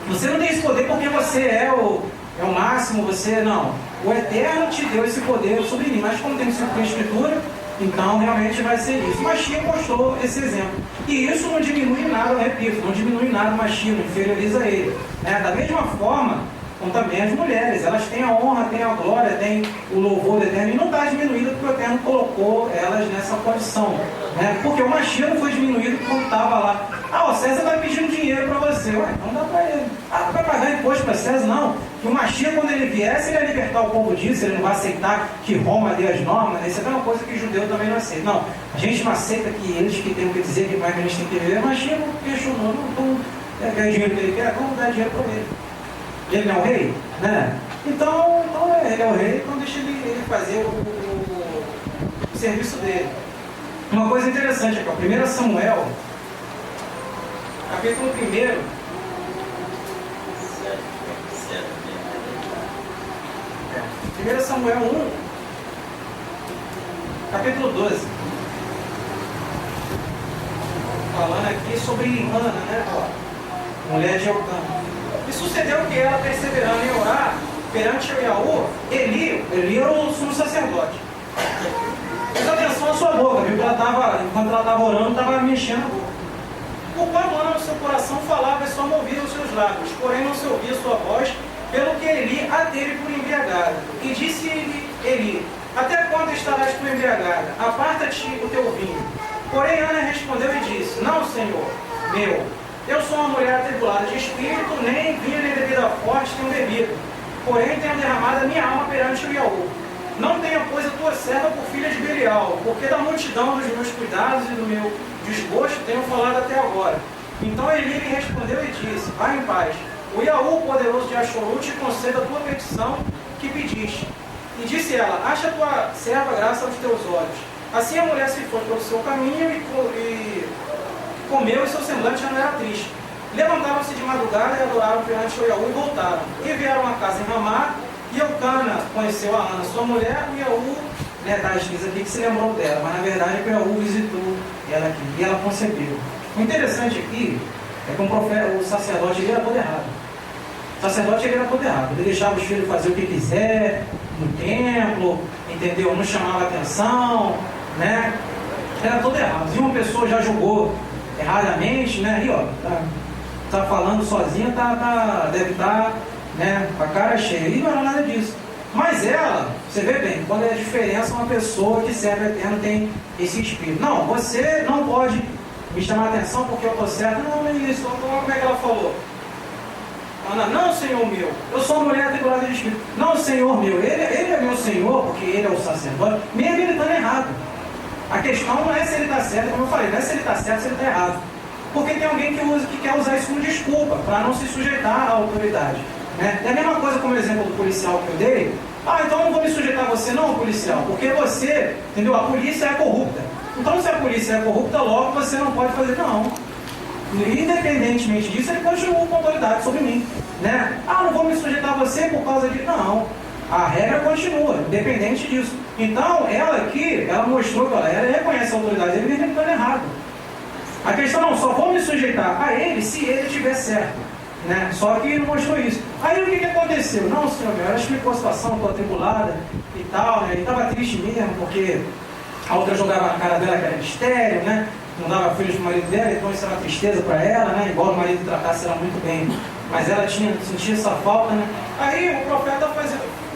você não tenha esse poder porque você é o máximo, você não. O Eterno te deu esse poder sobre mim, mas como tem sido com a Escritura, então realmente vai ser isso. Mashiach mostrou esse exemplo. E isso não diminui nada, eu repito, não diminui nada o Mashiach, não inferioriza ele, né? Da mesma forma, como também as mulheres, elas têm a honra, têm a glória, têm o louvor do Eterno, e não está diminuída porque o Eterno colocou elas nessa condição, né? Porque o Mashiach não foi diminuído quando estava lá. Ah, o César está pedindo dinheiro para você. Ué, então dá para ele. Ah, tu vai pagar imposto para César? Não. Que o Mashiach, quando ele viesse, ele ia libertar o povo disso, ele não vai aceitar que Roma dê as normas. Isso é uma coisa que o judeu também não aceita. Não, a gente não aceita que eles que têm o que dizer, que como é que a gente tem que viver. O Mashiach não questionou, não quer dinheiro que ele quer, vamos dar dinheiro para ele. Ele não é o rei? Né? Então ele é o rei, então deixa ele fazer o serviço dele. Uma coisa interessante aqui, 1 Samuel, capítulo 1. Samuel 1, capítulo 12. falando aqui sobre Ana, né? Ó, mulher de Eucana. E sucedeu que ela, perseverando em orar perante o Iaú, Eli era o sumo sacerdote. Presta atenção à sua boca, viu? Enquanto ela estava orando, estava mexendo a boca. O qual Ana no seu coração falava e só movia os seus lábios, porém não se ouvia sua voz, pelo que Eli a teve por embriagada. E disse-lhe Eli: até quando estarás tu embriagada? Aparta-te o teu vinho. Porém Ana respondeu e disse: não, Senhor meu, eu sou uma mulher atribulada de espírito, nem vinho nem bebida forte tenho bebido. Porém tenho derramado a minha alma perante o Iaú. Não tenha, pois, a tua serva por filha de Belial, porque da multidão dos meus cuidados e do meu desgosto tenho falado até agora. Então Eli lhe respondeu e disse: vai em paz. O Iaú, poderoso de Axoru, te conceda a tua petição que pediste. E disse ela: acha a tua serva graça aos teus olhos. Assim a mulher se foi pelo seu caminho e comeu, e seu semblante já não era triste. Levantaram-se de madrugada e adoraram perante o Iaú e voltaram. E vieram a casa em Ramá, e Eucana conheceu a Ana, sua mulher, e Iaú, né, está escrito aqui que se lembrou dela, mas na verdade o Iaú visitou ela aqui, e ela concebeu. O interessante aqui é que o sacerdote ele era todo errado. O sacerdote ele era todo errado. Ele deixava os filhos fazer o que quiser no templo, entendeu? Não chamava atenção, né? Era todo errado. Se uma pessoa já julgou erradamente, né? Aí, ó, tá falando sozinha, deve estar, né, com a cara cheia. E não era nada disso. Mas ela, você vê bem, qual é a diferença uma pessoa que serve ao Eterno tem esse espírito. Não, você não pode me chamar a atenção porque eu estou certo. Não, não é isso. Então, como é que ela falou? Ana: não, Senhor meu, eu sou uma mulher atribulada de espírito. Não, Senhor meu, ele é meu Senhor, porque ele é o sacerdote. Mesmo ele estando errado. A questão não é se ele está certo, como eu falei, não é se ele está certo ou se ele está errado. Porque tem alguém que quer usar isso como desculpa, para não se sujeitar à autoridade. Né? É a mesma coisa como o exemplo do policial que eu dei. Ah, então eu não vou me sujeitar a você não, policial, porque você, entendeu? A polícia é corrupta. Então se a polícia é corrupta, logo você não pode fazer, não. Independentemente disso, ele continua com autoridade sobre mim. Né? Ah, não vou me sujeitar a você por causa de... Não. A regra continua, independente disso. Então, ela aqui, ela mostrou que ela reconhece a autoridade dele, mesmo estando errado. A questão não, só vou me sujeitar a ele se ele estiver certo. Né? Só que não mostrou isso. Aí o que aconteceu? Não, senhor meu, ela explicou a situação, estou atribulada e tal, né? E estava triste mesmo, porque a outra jogava na cara dela que era estéril, né? Não dava filhos pro marido dela, então isso era uma tristeza para ela, né? Igual o marido tratasse ela muito bem. Mas ela sentia essa falta, né? Aí o profeta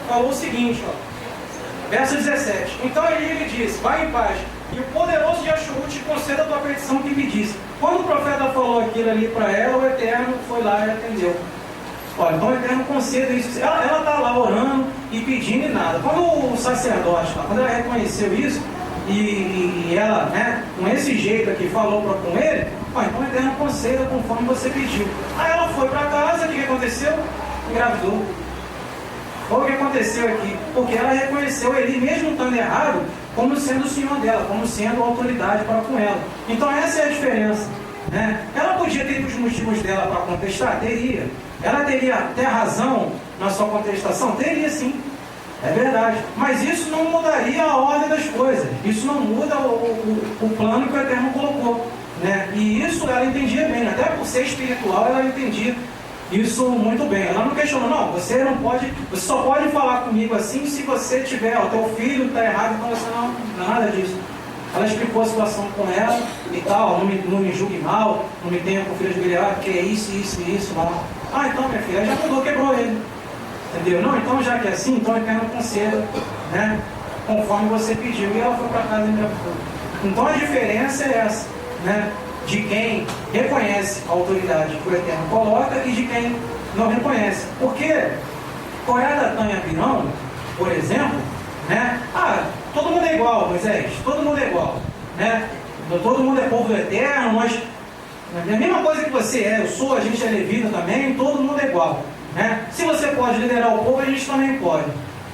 falou o seguinte, ó, verso 17: então ele lhe disse: vai em paz, e o poderoso de Axoru te conceda a tua petição que pedisse. Quando o profeta falou aquilo ali para ela, o Eterno foi lá e atendeu. Olha, então o Eterno conceda isso. Ela está lá orando e pedindo e nada. Quando o sacerdote, quando ela reconheceu isso, e ela, né, com esse jeito aqui, falou com ele, então o Eterno conceda conforme você pediu. Aí ela foi para casa, o que aconteceu? Engravidou. Olha o que aconteceu aqui, porque ela reconheceu ele, mesmo estando errado, como sendo o senhor dela, como sendo a autoridade para com ela. Então essa é a diferença. Né? Ela podia ter os motivos dela para contestar? Teria. Ela teria até razão na sua contestação? Teria sim. É verdade. Mas isso não mudaria a ordem das coisas. Isso não muda o plano que o Eterno colocou. Né? E isso ela entendia bem. Até por ser espiritual, ela entendia isso muito bem. Ela não questionou, não, você não pode, você só pode falar comigo assim se você tiver, o teu filho está errado, então você não, nada disso. Ela explicou a situação com ela e tal, não me julgue mal, não me tenha com filho de Belial, porque é isso lá. Ah, então minha filha, já mudou, quebrou ele. Entendeu? Não, então já que é assim, então o Eterno conceda, né? Conforme você pediu. E ela foi para casa e engravidou. Então a diferença é essa, né? De quem reconhece a autoridade que o Eterno coloca e de quem não reconhece. Porque Coré, Datã e Abirão, por exemplo, né? Todo mundo é igual, Moisés, todo mundo é igual, né? Todo mundo é povo do Eterno, nós, a mesma coisa que você é, eu sou, a gente é levita também, todo mundo é igual, né? Se você pode liderar o povo, a gente também pode.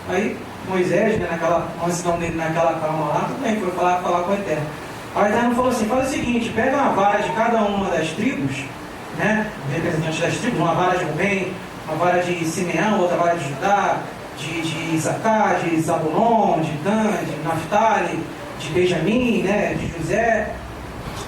Aí Moisés, né, naquela mansidão dele, naquela calma lá, também foi falar com o Eterno. Aí o Eterno falou assim: faz o seguinte, pega uma vara de cada uma das tribos, né, representante das tribos, uma vara de Rubem, uma vara de Simeão, outra vara de Judá, de Isacar, de Zabulon, de Dan, de Naftali, de Benjamim, né, de José,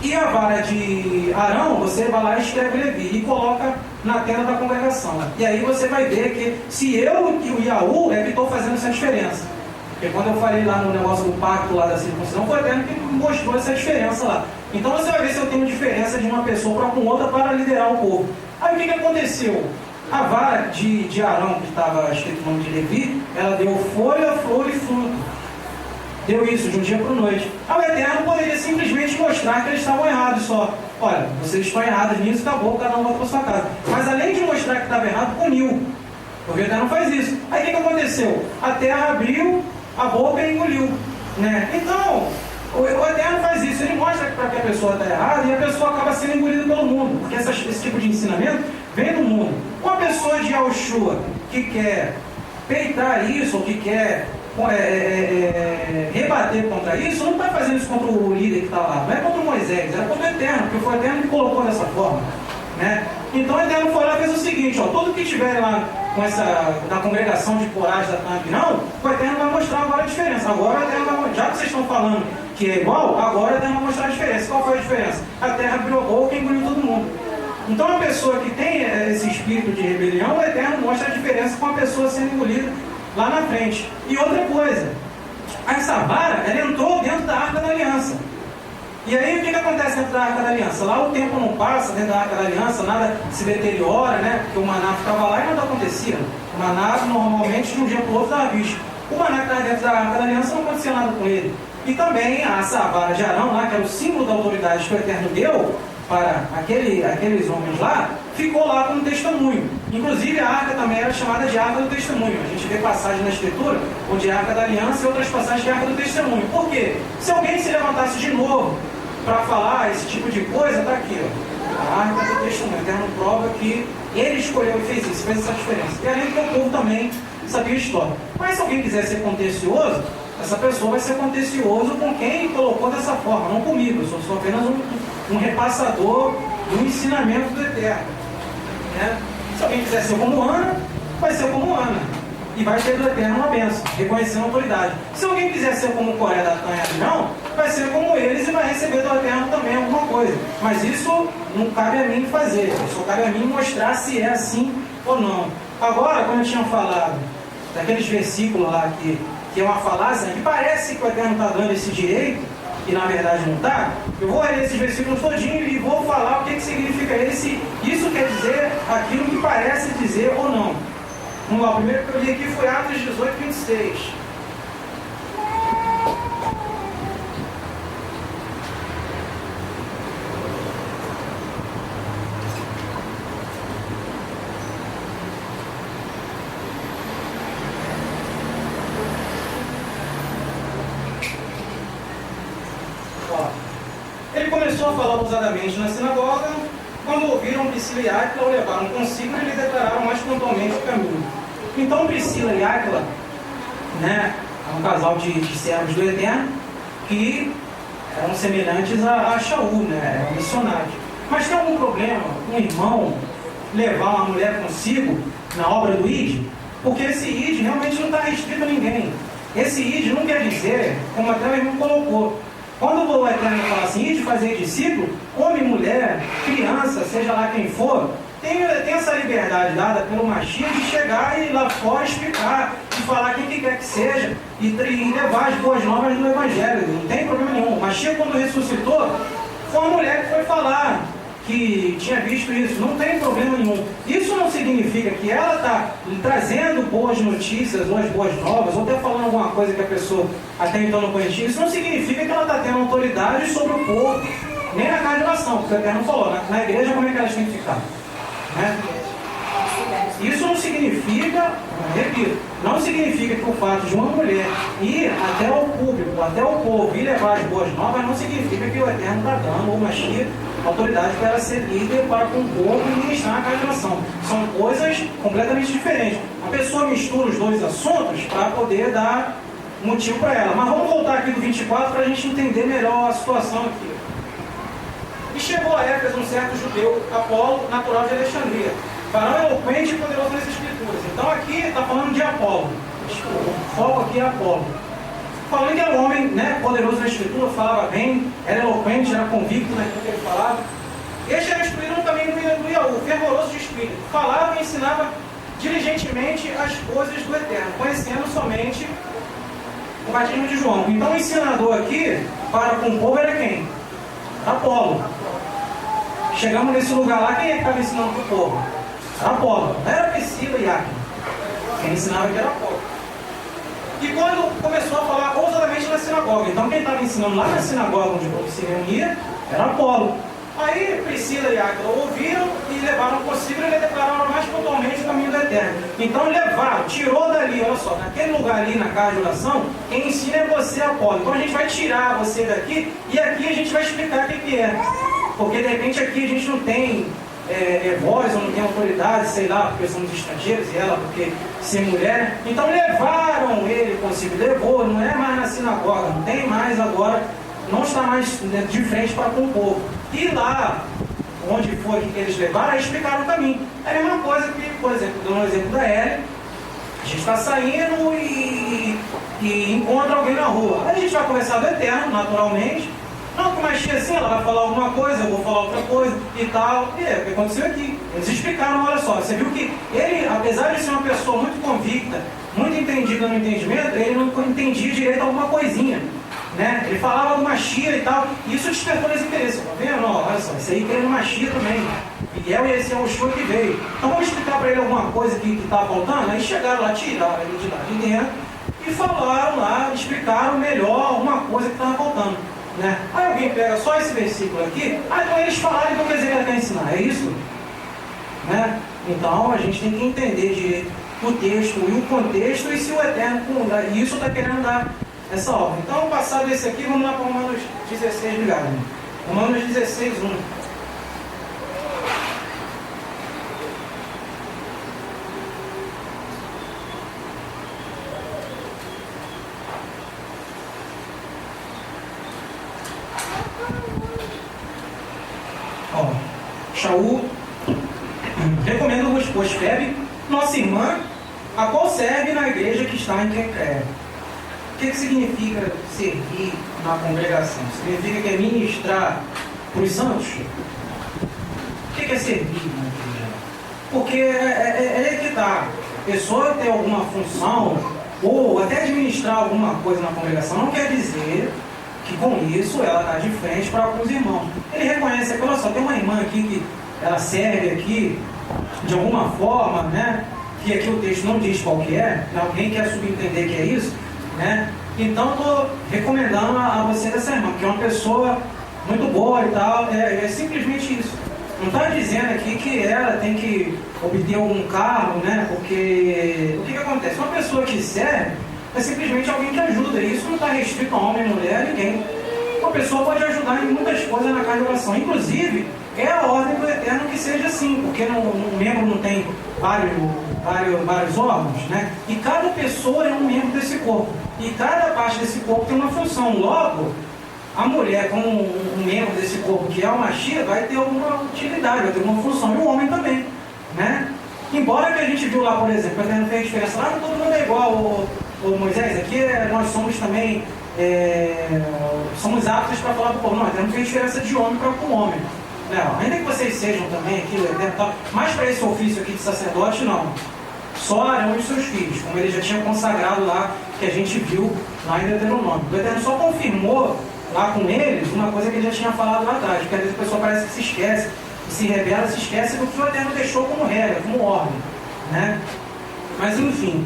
E a vara de Arão, você vai lá e escreve Levi e coloca na tenda da congregação. E aí você vai ver que se eu e o Yahu é que estou fazendo essa diferença. Porque quando eu falei lá no negócio do pacto lá da circuncisão, foi até que mostrou essa diferença lá. Então você vai ver se eu tenho diferença de uma pessoa para com outra para liderar o povo. Aí o que aconteceu? A vara de Arão, que estava escrito o nome de Levi, ela deu folha, flor e fruto. Deu isso de um dia para a noite. Aí o Eterno poderia simplesmente mostrar que eles estavam errados só. Olha, vocês estão errados nisso, acabou, cada um vai para sua casa. Mas além de mostrar que estava errado, puniu. O Eterno faz isso. Aí o que aconteceu? A terra abriu a boca e engoliu. Né? Então, o Eterno faz isso. Ele mostra que a pessoa está errada e a pessoa acaba sendo engolida pelo mundo. Porque esse tipo de ensinamento vem do mundo. Uma pessoa de Yahushua que quer peitar isso, ou que quer rebater contra isso, não está fazendo isso contra o líder que está lá, não é contra o Moisés, era contra o Eterno, porque foi o Eterno que colocou dessa forma. Né? Então o Eterno foi lá e fez o seguinte, ó, tudo que tiver lá com essa, na congregação de coragem da Tampirão, o Eterno vai mostrar agora a diferença. Agora o Eterno vai, já que vocês estão falando que é igual, agora o Eterno vai mostrar a diferença. Qual foi a diferença? A terra abriu a boca e engoliu todo mundo. Então a pessoa que tem esse espírito de rebelião, o Eterno mostra a diferença com a pessoa sendo engolida lá na frente. E outra coisa, essa vara, ela entrou dentro da Arca da Aliança. E aí o que acontece dentro da Arca da Aliança? Lá o tempo não passa dentro da Arca da Aliança, nada se deteriora, né? Porque o maná ficava lá e nada acontecia. O maná normalmente de um dia para o outro estava visto. O maná que estava dentro da Arca da Aliança não acontecia nada com ele. E também essa vara de Arão lá, que era o símbolo da autoridade que o Eterno deu para aqueles homens lá, ficou lá como testemunho. Inclusive a arca também era chamada de Arca do Testemunho. A gente vê passagens na Escritura onde é a Arca da Aliança e outras passagens de Arca do Testemunho. Por quê? Se alguém se levantasse de novo para falar esse tipo de coisa, está aqui, ó, a Arca do Testemunho. O Eterno prova que ele escolheu e fez isso, fez essa diferença. E além do que o povo também sabia a história. Mas se alguém quiser ser contencioso, essa pessoa vai ser contencioso com quem colocou dessa forma, não comigo. Eu sou apenas um repassador do ensinamento do Eterno. Né? Se alguém quiser ser como Ana, vai ser como Ana. E vai ter do Eterno uma bênção, reconhecendo a autoridade. Se alguém quiser ser como Coré, Datã e Abirão, vai ser como eles e vai receber do Eterno também alguma coisa. Mas isso não cabe a mim fazer, só cabe a mim mostrar se é assim ou não. Agora, quando eu tinha falado daqueles versículos lá que é uma falácia, que parece que o Eterno está dando esse direito, e na verdade não está, eu vou ler esses versículos todinho e vou falar o que significa ele, se isso quer dizer aquilo que parece dizer ou não. Vamos lá, o primeiro que eu li aqui foi Atos 18, 26. Ele começou a falar ousadamente na sinagoga, quando ouviram Priscila e Áquila, o levaram consigo e lhe declararam mais pontualmente o caminho. Então Priscila e Áquila, né, é um casal de servos do Eterno, que eram semelhantes a Shaul, né, eram missionários. Mas tem algum problema um irmão levar uma mulher consigo na obra do ID? Porque esse ID realmente não está restrito a ninguém. Esse ID não quer dizer, como até o irmão colocou, quando o Eterno fala assim, ir de fazer discípulo, homem, mulher, criança, seja lá quem for, tem essa liberdade dada pelo Mashiach de chegar e ir lá fora explicar, e falar quem que quer que seja, e levar as boas novas do Evangelho, não tem problema nenhum. O Mashiach, quando ressuscitou, foi uma mulher que foi falar que tinha visto isso, não tem problema nenhum. Isso não significa que ela está trazendo boas notícias, ou as boas novas, ou até falando alguma coisa que a pessoa até então não conhecia. Isso não significa que ela está tendo autoridade sobre o povo, nem na casa de oração, porque o Eterno falou, na igreja como é que elas têm que ficar? Né? Isso não significa, repito, não significa que o fato de uma mulher ir até o público, até o povo e levar as boas novas, não significa que o Eterno está dando ou Mashiach autoridade para ela ser líder para com o povo e ministrar a casa de oração. São coisas completamente diferentes. A pessoa mistura os dois assuntos para poder dar motivo para ela. Mas vamos voltar aqui do 24 para a gente entender melhor a situação aqui. E chegou a Éfeso um certo judeu, Apolo, natural de Alexandria, varão eloquente e poderoso nas Escrituras. Então aqui está falando de Apolo. O foco aqui é Apolo. falando que era um homem, né, poderoso na escritura, falava bem, era eloquente, era convicto naquilo que ele falava. Este era instruído também no Iaú, fervoroso de espírito. Falava e ensinava diligentemente as coisas do Eterno, conhecendo somente o batismo de João. Então o ensinador aqui, para com o povo, era quem? Apolo. Chegamos nesse lugar lá, quem é que estava ensinando para o povo? Era Apolo, não era Priscila e Áquila. Quem ensinava aqui era Apolo. E quando começou a falar ousadamente na sinagoga, então quem estava ensinando lá na sinagoga onde o povo se reunia era Apolo. Aí Priscila e Áquila ouviram e levaram consigo e declararam mais pontualmente o caminho do Eterno. Então levaram, tirou dali, olha só, naquele lugar ali na casa de oração, quem ensina é você, Apolo. Então a gente vai tirar você daqui e aqui a gente vai explicar o que é. Porque de repente aqui a gente não tem voz ou não tem autoridade, sei lá, porque somos estrangeiros e ela porque ser mulher. Então levaram ele consigo, levou, não é mais na sinagoga, não tem mais agora, não está mais de frente para com o povo. E lá, onde foi que eles levaram, aí explicaram o caminho. É a mesma coisa que, por exemplo, dando um exemplo da Ellie, a gente está saindo e encontra alguém na rua. Aí a gente vai conversar do Eterno, naturalmente. Não, mas tia assim, ela vai falar alguma coisa, eu vou falar outra coisa e tal. E é o que aconteceu aqui. Eles explicaram, olha só, você viu que ele, apesar de ser uma pessoa muito convicta, muito entendida no entendimento, ele não entendia direito alguma coisinha. Né? Ele falava do Machia e tal, e isso despertou esse interesse. Tá vendo? Olha só, isso aí querendo Machia também. Miguel e esse é o show que veio. Então vamos explicar para ele alguma coisa que estava faltando. Aí chegaram lá, tiraram ele de lá de dentro e falaram lá, explicaram melhor uma coisa que estava faltando. Né? Aí alguém pega só esse versículo aqui, então eles falaram, então quer dizer que ele quer ensinar, é isso? Né? Então a gente tem que entender direito o texto e o contexto e se o Eterno, e isso está querendo dar essa obra. Então, passado esse aqui, vamos lá para Romanos 16, obrigado. Romanos 16, 1. Shaul, recomendo-vos, pois, Febe, nossa irmã, a qual serve na igreja que está em Kencréia. O que significa servir na congregação? Significa que é ministrar para os santos? O que é servir na igreja? Porque é que tá. A pessoa ter alguma função ou até administrar alguma coisa na congregação não quer dizer que com isso ela está de frente para alguns irmãos. Ele reconhece que, olha só, tem uma irmã aqui que ela serve aqui de alguma forma, né? Que aqui o texto não diz qual que é, alguém quer subentender que é isso, né? Então estou recomendando a você dessa irmã, que é uma pessoa muito boa e tal, é simplesmente isso. Não está dizendo aqui que ela tem que obter algum cargo, né? Porque o que acontece? Uma pessoa que serve é simplesmente alguém que ajuda. Isso não está restrito a homem, mulher, ninguém. Uma pessoa pode ajudar em muitas coisas na casa de oração. Inclusive, é a ordem do Eterno que seja assim, porque um membro não tem vários órgãos, né? E cada pessoa é um membro desse corpo. E cada parte desse corpo tem uma função. Logo, a mulher, como um membro desse corpo, que é o Machia, vai ter uma utilidade, vai ter uma função. E o homem também, né? Embora que a gente viu lá, por exemplo, até não fez diferença, lá todo mundo é igual, o Moisés, aqui nós somos também, somos aptos para falar do povo. Não, não tem diferença de homem para com homem. Não, ainda que vocês sejam também aqui, mas para esse ofício aqui de sacerdote, não. Só Arão e seus filhos, como ele já tinha consagrado lá, que a gente viu lá em Deuteronômio. O Eterno só confirmou lá com eles uma coisa que ele já tinha falado lá atrás, porque às vezes a pessoa parece que se esquece, se rebela, se esquece do que o Eterno deixou como regra, como ordem, né? Mas enfim,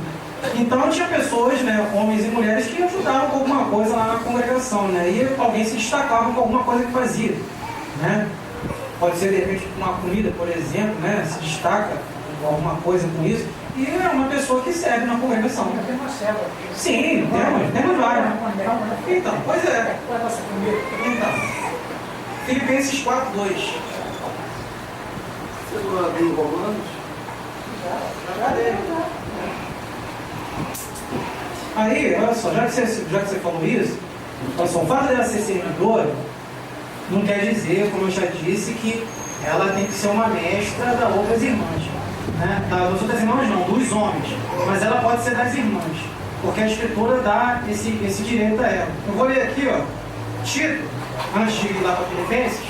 então tinha pessoas, né, homens e mulheres, que ajudavam com alguma coisa lá na congregação, né? E alguém se destacava com alguma coisa que fazia, né? Pode ser, de repente, uma comida, por exemplo, né? Se destaca com alguma coisa com isso. E é uma pessoa que serve na congregação. Tem uma célula aqui. Sim, temos várias. Então, pois é. Então, Filipenses 4:2. Você não abriu Romanos? Já dele. Aí, olha só, já que você falou isso, olha só, o fato dela ser servidora não quer dizer, como eu já disse, que ela tem que ser uma mestra das outras irmãs. Né? Das outras irmãs não, dos homens. Mas ela pode ser das irmãs. porque a Escritura dá esse direito a ela. Eu vou ler aqui, ó, Tito, antes de ir lá para Filipenses,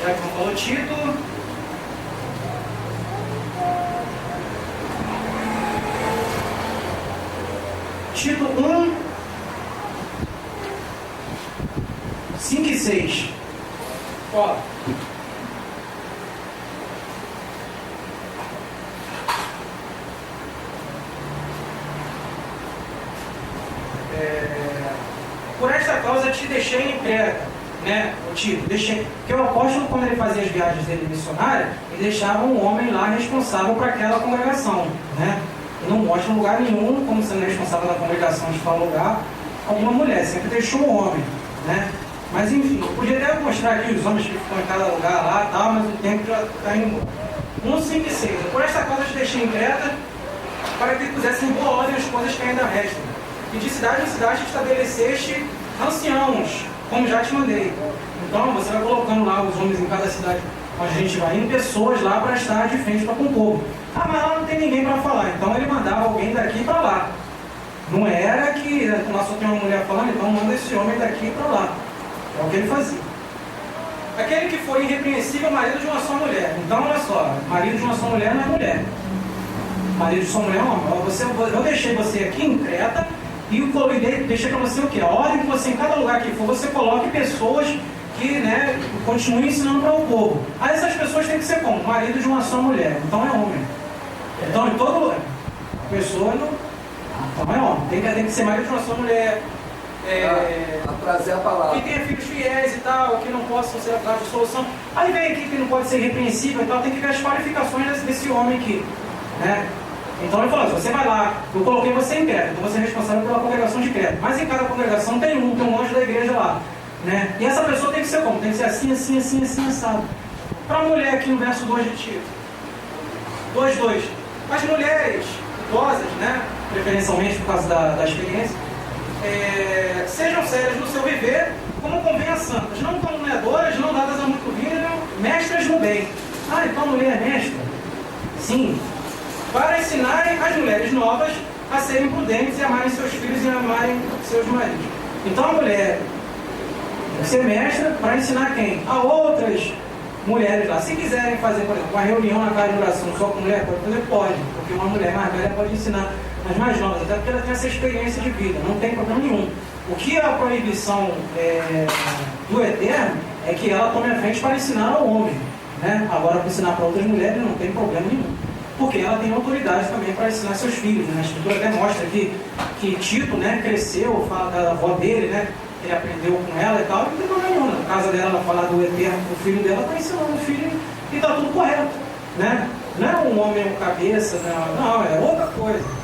já que não falou Tito. Tito 1, 5 e 6. Ó. Por esta causa te deixei em Creta, né? O Tito, deixei. Porque o apóstolo, quando ele fazia as viagens dele missionárias, ele deixava um homem lá responsável para aquela congregação, né? E não mostra em lugar nenhum, como sendo responsável da congregação de tal lugar, alguma mulher, sempre deixou um homem, né? Mas enfim, eu podia até mostrar aqui os homens que ficam em cada lugar lá e tal, mas o tempo já está indo. 1, 5 e 6. Por esta causa te deixei em Creta, para que pusessem em boa ordem as coisas que ainda restam. E de cidade em cidade estabeleceste anciãos, como já te mandei. Então você vai colocando lá os homens em cada cidade onde a gente vai, indo pessoas lá para estar de frente para com o povo. Ah, mas lá não tem ninguém para falar. Então ele mandava alguém daqui para lá. Não era que lá só tem uma mulher falando, então manda esse homem daqui para lá. É o que ele fazia. Aquele que for irrepreensível, marido de uma só mulher. Então olha só, marido de uma só mulher não é mulher. Marido de sua mulher é homem. Eu deixei você aqui em Creta e deixei para você o quê? A ordem que você, em cada lugar que for, você coloque pessoas que, né, continuem ensinando para o povo. Aí essas pessoas têm que ser como? Marido de uma só mulher. Então é homem. Então em todo lugar. A pessoa não. Então é homem. Tem que ser marido de uma só mulher. A trazer a palavra. Que tenha filhos fiéis e tal, que não possam ser atrás de solução. Aí vem aqui que não pode ser irrepreensível e tal, tem que ver as qualificações desse homem aqui, né? Então ele falou, você vai lá, eu coloquei você em Creta, então você é responsável pela congregação de Creta. Mas em cada congregação tem um anjo da igreja lá, né? E essa pessoa tem que ser como? Tem que ser assim, assim, assim, assim, assado. Para a mulher aqui no verso 2 de Tito. 2:2. As mulheres idosas, né? Preferencialmente por causa da experiência, sejam sérias no seu viver, como convém a santas, não caluniadoras, não dadas a muito vinho, mestras no bem. Ah, então a mulher é mestra? Sim. Para ensinarem as mulheres novas a serem prudentes e amarem seus filhos e amarem seus maridos. Então a mulher tem que ser mestra para ensinar quem? A outras mulheres lá. Se quiserem fazer, por exemplo, uma reunião na casa de oração só com mulher, pode fazer? Pode, porque uma mulher mais velha pode ensinar as mais novas, até porque ela tem essa experiência de vida, não tem problema nenhum. O que é a proibição do Eterno é que ela tome a frente para ensinar ao homem, né? Agora, para ensinar para outras mulheres não tem problema nenhum, porque ela tem autoridade também para ensinar seus filhos, né? A Escritura até mostra que Tito, né, cresceu, fala da avó dele, né? Ele aprendeu com ela e tal, não tem problema nenhum. Na casa dela, ela fala do Eterno, o filho dela está ensinando o filho e está tudo correto, né? Não é um homem com cabeça, não, é outra coisa.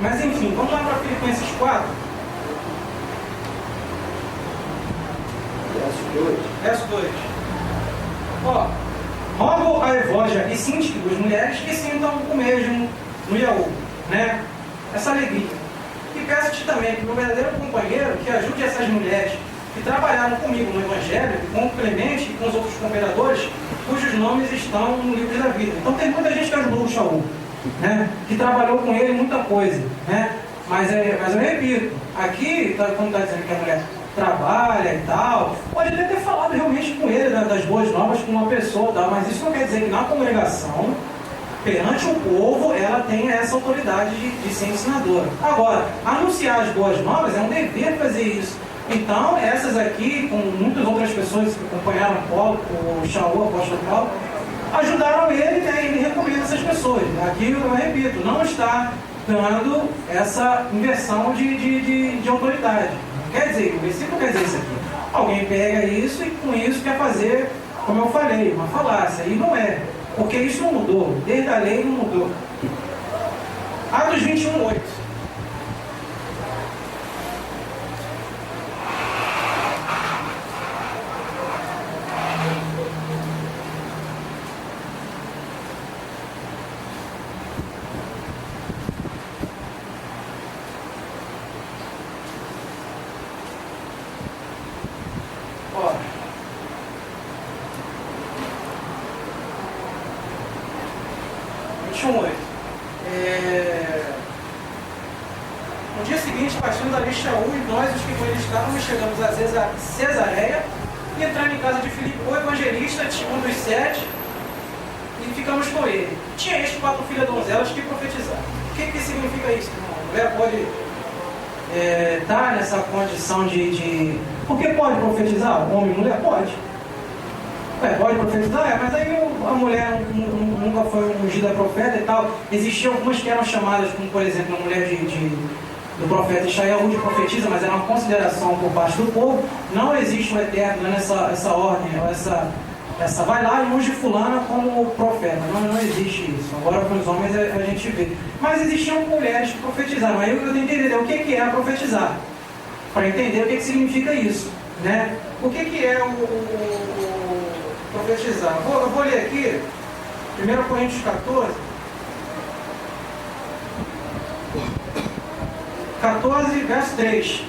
Mas enfim, vamos lá para Filipenses 4. Verso 2. Ó, rogo a Evódia e Sintique, duas mulheres, que sintam o mesmo no Iaú, né? Essa alegria. E peço-te também que o meu verdadeiro companheiro, que ajude essas mulheres que trabalharam comigo no Evangelho, com o Clemente e com os outros cooperadores, cujos nomes estão no livro da vida. Então tem muita gente que ajudou o Shaul, né? Que trabalhou com ele muita coisa, né? Mas eu repito, aqui, quando está dizendo que a mulher trabalha e tal, pode até ter falado realmente com ele, né, das boas novas com uma pessoa e tal, mas isso não quer dizer que na congregação, perante o povo, ela tenha essa autoridade de ser ensinadora. Agora, anunciar as boas novas é um dever fazer isso. Então, essas aqui, com muitas outras pessoas que acompanharam Paulo, o Shaul, o apóstolo Paulo, ajudaram ele, né, e ele recomenda essas pessoas. Aqui, eu repito, não está dando essa inversão de autoridade. Quer dizer, o versículo quer dizer isso aqui. Alguém pega isso e com isso quer fazer, como eu falei, uma falácia. E não é. Porque isso não mudou. Desde a lei não mudou. Atos 21:8. Ó. dia seguinte, partindo dali, Shaul e nós, os que com ele estávamos, chegamos a Cesareia, e entrando em casa de Filipe, o evangelista, um dos 7, e ficamos com ele. Tinha este 4 filhas donzelas que profetizaram. O que significa isso, irmão? A mulher pode estar nessa condição de... Por que pode profetizar? Homem e mulher? Pode. Pode profetizar? Mas aí a mulher nunca foi ungida profeta e tal. Existiam algumas que eram chamadas, como por exemplo, a mulher do profeta Ishaiah de profetiza, mas era uma consideração por parte do povo. Não existe o eterno nessa ordem, essa vai lá e unge fulana como profeta. Não existe isso. Agora com os homens a gente vê. Mas existiam mulheres que profetizaram. Aí eu tenho que entender o que é profetizar. Para entender o que significa isso. Né? O que é o profetizar? Eu vou ler aqui 1 Coríntios 14, verso 3.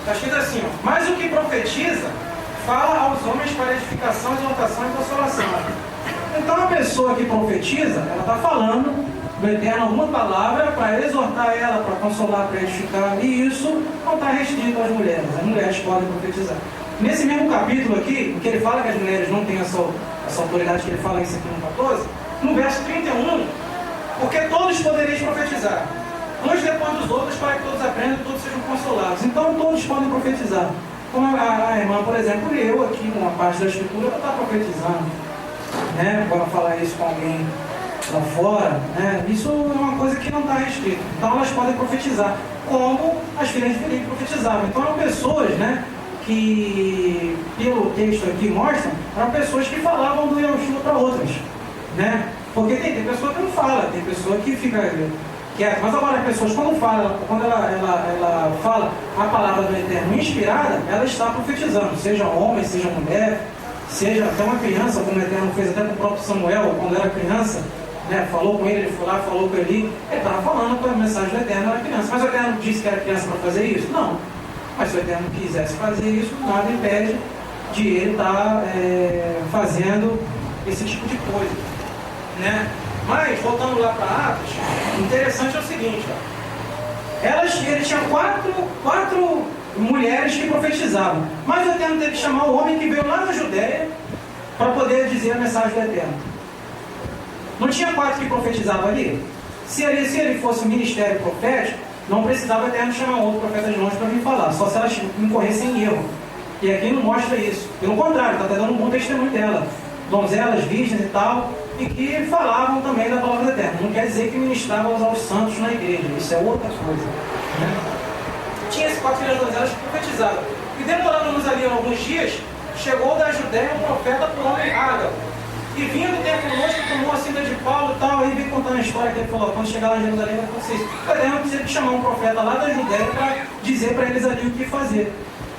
Está escrito assim, ó, mas o que profetiza fala aos homens para edificação, exortação e consolação. Então a pessoa que profetiza, ela está falando do Eterno alguma palavra para exortar ela, para consolar, para edificar, e isso não está restrito às mulheres podem profetizar. Nesse mesmo capítulo aqui, em que ele fala que as mulheres não têm essa autoridade, que ele fala isso aqui no 14, no verso 31, porque todos podereis profetizar, uns depois dos outros, para que todos aprendam e todos sejam consolados. Então todos podem profetizar. Como a irmã, por exemplo, eu aqui, numa parte da escritura, ela está profetizando, né? Para falar isso com alguém lá fora, né? Isso é uma coisa que não está restrita. Então elas podem profetizar, como as filhas de Filipe profetizavam. Então eram pessoas, né, que, pelo texto aqui mostram, eram pessoas que falavam do Yahushua para outras, né? Porque tem pessoa que não fala, tem pessoa que fica quieta. Mas agora as pessoas, quando ela fala a palavra do Eterno inspirada, ela está profetizando, seja homem, seja mulher, seja até uma criança, como o Eterno fez até com o próprio Samuel, quando era criança, né, falou com ele foi lá, falou com ele estava falando com a mensagem do Eterno, era criança. Mas o Eterno disse que era criança para fazer isso? Não. Mas se o Eterno quisesse fazer isso, nada impede de ele estar fazendo esse tipo de coisa, né? Mas, voltando lá para Atos, o interessante é o seguinte, ó. Ele tinha quatro mulheres que profetizavam, mas o Eterno teve que chamar o homem que veio lá da Judéia para poder dizer a mensagem do Eterno. Não tinha 4 que profetizavam ali? Se ele fosse um ministério profético, não precisava o Eterno chamar outro profeta de longe para vir falar, só se elas incorressem em erro. E aqui não mostra isso. Pelo contrário, está até dando um bom testemunho dela. Donzelas, virgens e tal, e que falavam também da palavra do Eterno. Não quer dizer que ministravam aos santos na igreja, isso é outra coisa, né? Tinha esses 4 filhas donzelas que profetizavam. E demorando-nos ali alguns dias, chegou da Judéia um profeta por nome Ágabo. E vindo ter conosco, tomou a cinta de Paulo e tal, aí vem contando a história que ele falou, quando chegar lá em Jerusalém vai acontecer isso. O Eterno precisa de chamar um profeta lá da Judéia para dizer para eles ali o que fazer.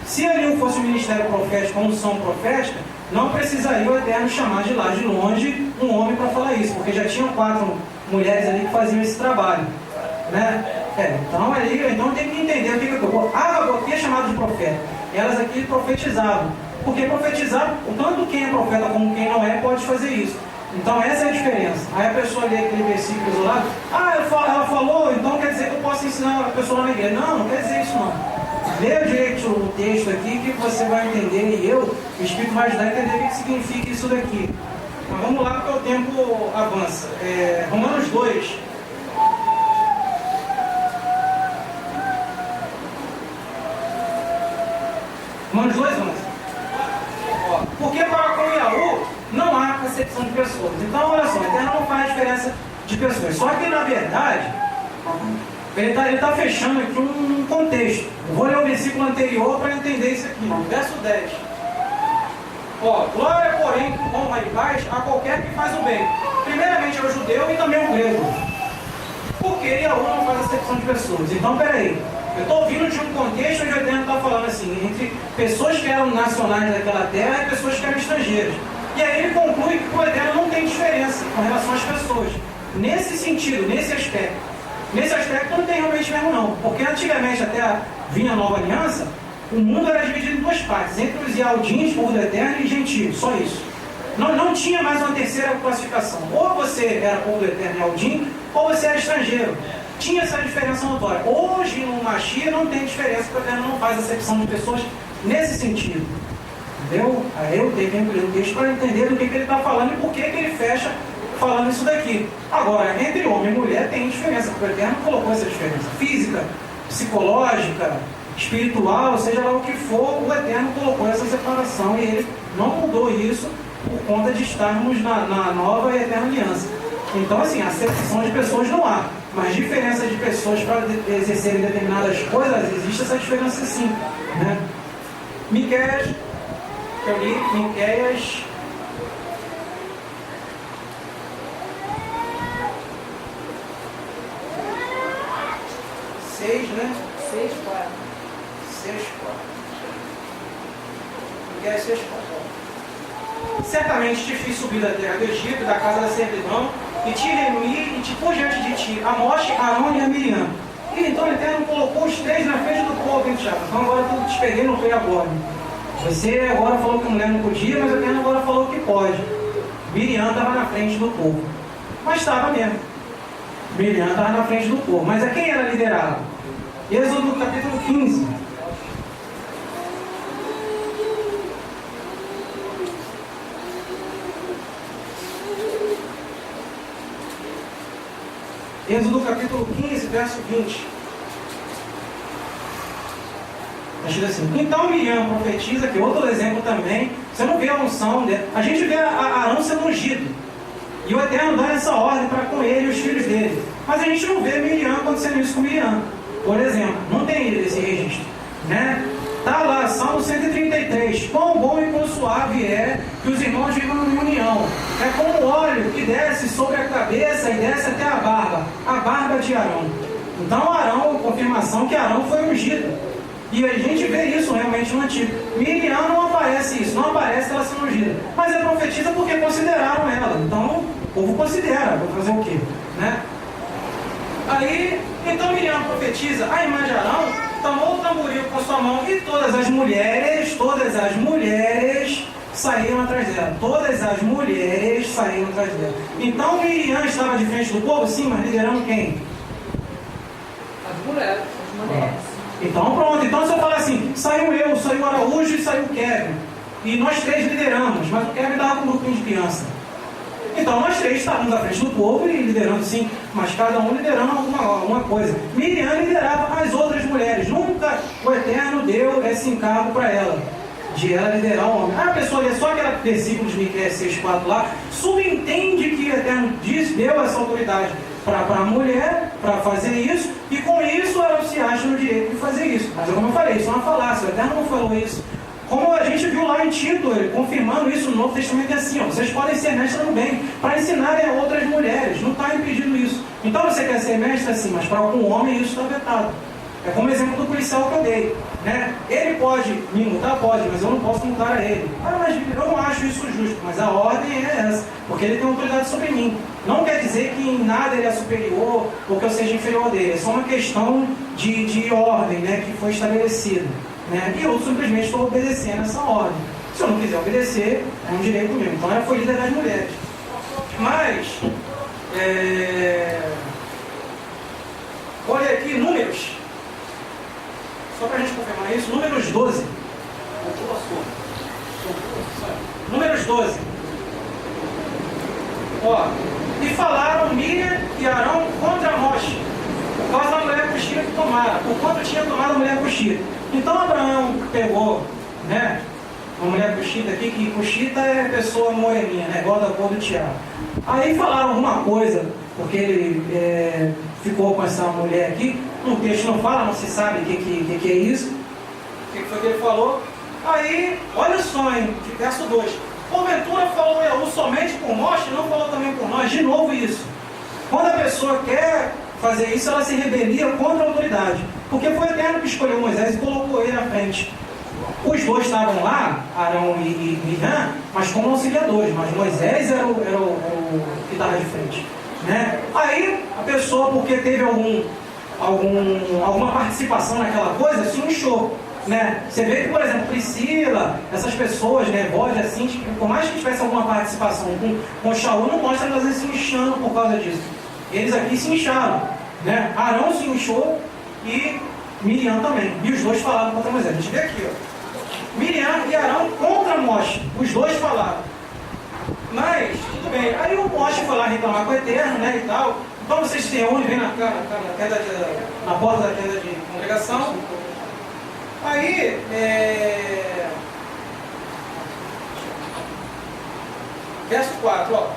Se ali fosse um ministério profético, uma unção profética, não precisaria o Eterno chamar de lá de longe um homem para falar isso, porque já tinham 4 mulheres ali que faziam esse trabalho, né? Então tem que entender o que eu aqui é chamado de profeta. Elas aqui profetizavam, porque profetizar, tanto quem é profeta como quem não é, pode fazer isso. Então essa é a diferença. Aí a pessoa lê aquele versículo isolado, ela falou, então quer dizer que eu posso ensinar a pessoa na igreja. Não quer dizer isso não. Leia direito o texto aqui que você vai entender, e o Espírito vai ajudar a entender o que significa isso daqui. Mas vamos lá porque o tempo avança. Romanos 2. Romanos 2, 11. Porque para com Yahu não há acepção de pessoas. Então, olha só, o Eterno não faz diferença de pessoas. Só que, na verdade, ele está fechando aqui um contexto. Eu vou ler o versículo anterior para entender isso aqui. Verso 10. Glória, porém, honra e paz a qualquer que faz o bem. Primeiramente ao judeu e também ao grego. Porque Yahu não faz acepção de pessoas. Então, peraí. Eu estou ouvindo de um contexto onde o Eterno está falando assim, entre pessoas que eram nacionais daquela terra e pessoas que eram estrangeiras. E aí ele conclui que o Eterno não tem diferença com relação às pessoas. Nesse sentido, nesse aspecto. Nesse aspecto não tem realmente mesmo não. Porque antigamente, até vinha a nova aliança, o mundo era dividido em 2 partes. Entre os Yahudim, povo do Eterno, e gentios. Só isso. Não tinha mais uma terceira classificação. Ou você era povo do Eterno e Aldim, ou você era estrangeiro. Tinha essa diferença notória. Hoje, no Mashiach, não tem diferença, porque o Eterno não faz acepção de pessoas nesse sentido. Entendeu? Aí eu tenho que ler o texto para entender do que ele está falando e por que ele fecha falando isso daqui. Agora, entre homem e mulher tem diferença, porque o Eterno colocou essa diferença. Física, psicológica, espiritual, seja lá o que for, o Eterno colocou essa separação e ele não mudou isso por conta de estarmos na nova e eterna aliança. Então, assim, acepção de pessoas não há, mas diferença de pessoas para exercerem determinadas coisas, existe essa diferença sim, né? Miqueias, que eu li, Miqueias 6, né? 6:4. 6:4. Miqueias 6:4. Certamente te fiz subir da terra do Egito, da casa da servidão, e te remi e te pus diante de ti a Moshe, Arão e a Miriam. E então o Eterno colocou os 3 na frente do povo, hein, Tiago? Então agora eu te peguei no pé agora. Você agora falou que a mulher não podia, mas o Eterno agora falou que pode. Miriam estava na frente do povo. Mas estava mesmo. Miriam estava na frente do povo. Mas a quem ela liderava? Êxodo capítulo 15. Êxodo capítulo 15, verso 20. Está escrito assim: então Miriam profetiza, que outro exemplo também, você não vê a unção dele. A gente vê Arão sendo ungido. E o Eterno dá essa ordem para com ele e os filhos dele. Mas a gente não vê Miriam acontecendo isso com Miriam. Por exemplo, não tem esse registro, né? Está lá, Salmo 133. Quão bom e quão suave é que os irmãos vivam em união. É como o óleo que desce sobre a cabeça e desce até a barba de Arão. Então Arão, confirmação que Arão foi ungido. E a gente vê isso realmente no Antigo. Miriam não aparece isso, não aparece ela sendo ungida. Mas é profetiza porque consideraram ela. Então o povo considera, vou fazer o quê? Né? Aí, então Miriam profetiza, a imagem de Arão tomou o tamboril com sua mão e todas as mulheres saíram atrás dela. Todas as mulheres saíram atrás dela. Então Miriam estava de frente do povo, sim, mas liderando quem? As mulheres. Então pronto, então se eu falar assim, saiu eu, saiu o Araújo e saiu o Kevin. E nós 3 lideramos, mas o Kevin estava com um grupinho de criança. Então nós 3 estávamos à frente do povo e liderando sim, mas cada um liderando alguma coisa. Miriam liderava as outras mulheres. Nunca o Eterno deu esse encargo para ela, de ela liderar o homem. A pessoa lê só aquele versículo de Miqueias 6:4 lá, subentende que o Eterno deu essa autoridade para a mulher, para fazer isso, e com isso ela se acha no direito de fazer isso. Mas como eu falei, isso é uma falácia, o Eterno não falou isso. Como a gente viu lá em Tito, ele confirmando isso no Novo Testamento, é assim, ó, vocês podem ser mestres no bem, para ensinarem a outras mulheres, não está impedindo isso. Então você quer ser mestre assim, mas para algum homem isso está vetado. É como o exemplo do policial que eu dei, né? Ele pode me multar? Pode, mas eu não posso multar a ele. Ah, mas eu não acho isso justo, mas a ordem é essa, porque ele tem autoridade sobre mim. Não quer dizer que em nada ele é superior ou que eu seja inferior dele, é só uma questão de ordem, né, que foi estabelecida. Né? E eu simplesmente estou obedecendo essa ordem. Se eu não quiser obedecer, é um direito meu. Então ela foi líder das mulheres. Mas, olha aqui, Números. Só para a gente confirmar isso, Números 12. Números 12. Ó, e falaram Miriam e Arão contra Moshe, por causa da mulher coxira que tomaram, por quanto tinha tomado a mulher coxira. Então Abraão pegou, né, uma mulher coxita aqui, que coxita é pessoa moreninha, né, igual da cor do Tiago. Aí falaram alguma coisa, porque ele ficou com essa mulher aqui, no texto não fala, não se sabe o que é isso, o que foi que ele falou. Aí, olha só, hein, verso 2. Porventura falou Eú somente por Moshe, não falou também por nós. De novo isso. Quando a pessoa quer fazer isso, ela se rebelia contra a autoridade. Porque foi o Eterno que escolheu Moisés e colocou ele à frente. Os dois estavam lá, Arão e Miriam, mas como auxiliadores. Mas Moisés era o que estava de frente. Né? Aí a pessoa, porque teve alguma participação naquela coisa, se inchou. né? Você vê que, por exemplo, Priscila, essas pessoas, né, Bode, assim, que, por mais que tivesse alguma participação com Shaul, não mostra elas se inchando por causa disso. Eles aqui se incharam, né? Arão se inchou e Miriam também. E os dois falaram contra Moisés. A gente vê aqui, ó. Miriam e Arão contra Moshe. Os dois falaram. Mas, tudo bem. Aí o Moshe foi lá reclamar com o Eterno, né, e tal. Então vocês se reúnem, vem na porta da tenda de congregação. Aí, verso 4, ó.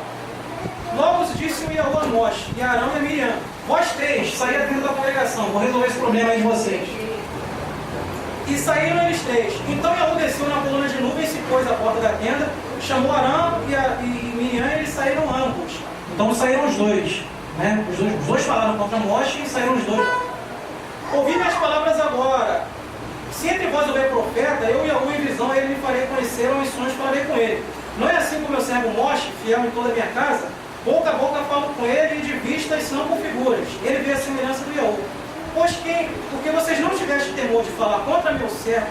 Logo disse o Yahu a Moshe, e Arão e a Miriam: vós três, saí dentro da congregação, vou resolver esse problema aí de vocês. E saíram eles três. Então Yahu desceu na coluna de nuvem, se pôs à porta da tenda, chamou Arão e Miriam, e eles saíram ambos. Então saíram os dois, né? Os dois falaram contra Moshe e saíram os dois. Ouvi minhas palavras agora. Se entre vós houver profeta, eu e Yahu em visão, ele me farei conhecer, ou em sonhos falarei com ele. Não é assim como meu servo Moshe, fiel em toda a minha casa? Boca a boca falo com ele, e de vista, e não com figuras. Ele vê a semelhança do Yahu. Pois porque vocês não tivessem temor de falar contra meu servo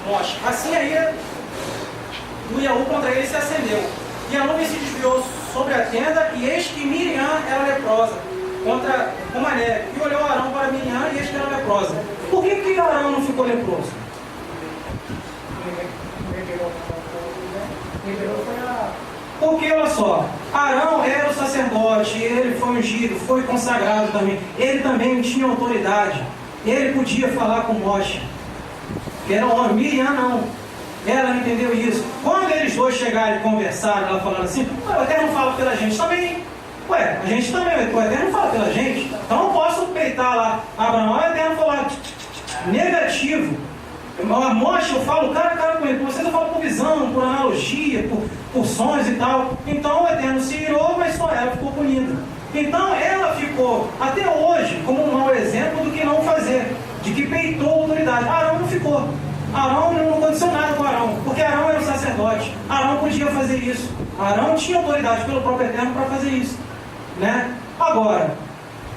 Moshe, assim aí o Yahu contra ele se acendeu. E a nuvem se desviou sobre a tenda, e eis que Miriam era leprosa, como a neve. E olhou Arão para Miriam, e eis que era leprosa. Por que Arão não ficou leproso? Porque, olha só, Arão era o sacerdote, ele foi ungido, foi consagrado também. Ele também tinha autoridade. Ele podia falar com Moshe. Era homem. Miriam não. Ela não entendeu isso. Quando eles dois chegaram e conversaram, ela falando assim: o Eterno fala pela gente também. Ué, a gente também, o Eterno fala pela gente. Então eu posso peitar lá Abraão, o Eterno falar negativo. Moshe, eu falo cara a cara com ele. Vocês eu falo por visão, por analogia, por sonhos e tal. Então o Eterno se irou, mas só ela ficou punida. Então ela ficou, até hoje, como um mau exemplo do que não fazer, de que peitou a autoridade. Arão não ficou. Arão não aconteceu nada com Arão, porque Arão era o sacerdote. Arão podia fazer isso. Arão tinha autoridade pelo próprio Eterno para fazer isso, né? Agora,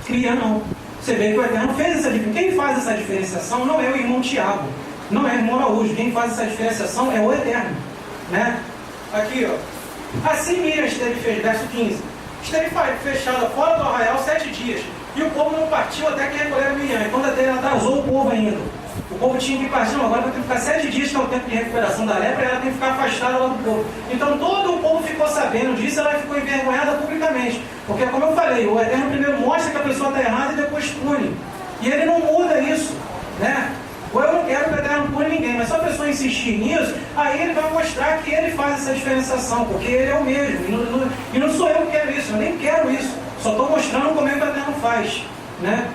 Miriam não. Você vê que o Eterno fez essa diferença. Quem faz essa diferenciação não é o irmão Tiago, não é o irmão Araújo. Quem faz essa diferenciação é o Eterno, né? Aqui, ó. Assim Miriam esteve, verso 15, esteve fechada fora do arraial 7 dias, e o povo não partiu até que recolheram Miriam. Então até atrasou o povo ainda. O povo tinha que partir, não, agora vai ter que ficar 7 dias, que é o tempo de recuperação da lepra, e ela tem que ficar afastada lá do povo. Então todo o povo ficou sabendo disso, ela ficou envergonhada publicamente. Porque, como eu falei, o Eterno primeiro mostra que a pessoa está errada e depois pune. E ele não muda isso, né? Ou eu não quero que o Eterno pune ninguém, mas se a pessoa insistir nisso, aí ele vai mostrar que ele faz essa diferenciação, porque ele é o mesmo. E não sou eu que quero isso, eu nem quero isso. Só estou mostrando como é que o Eterno faz, né?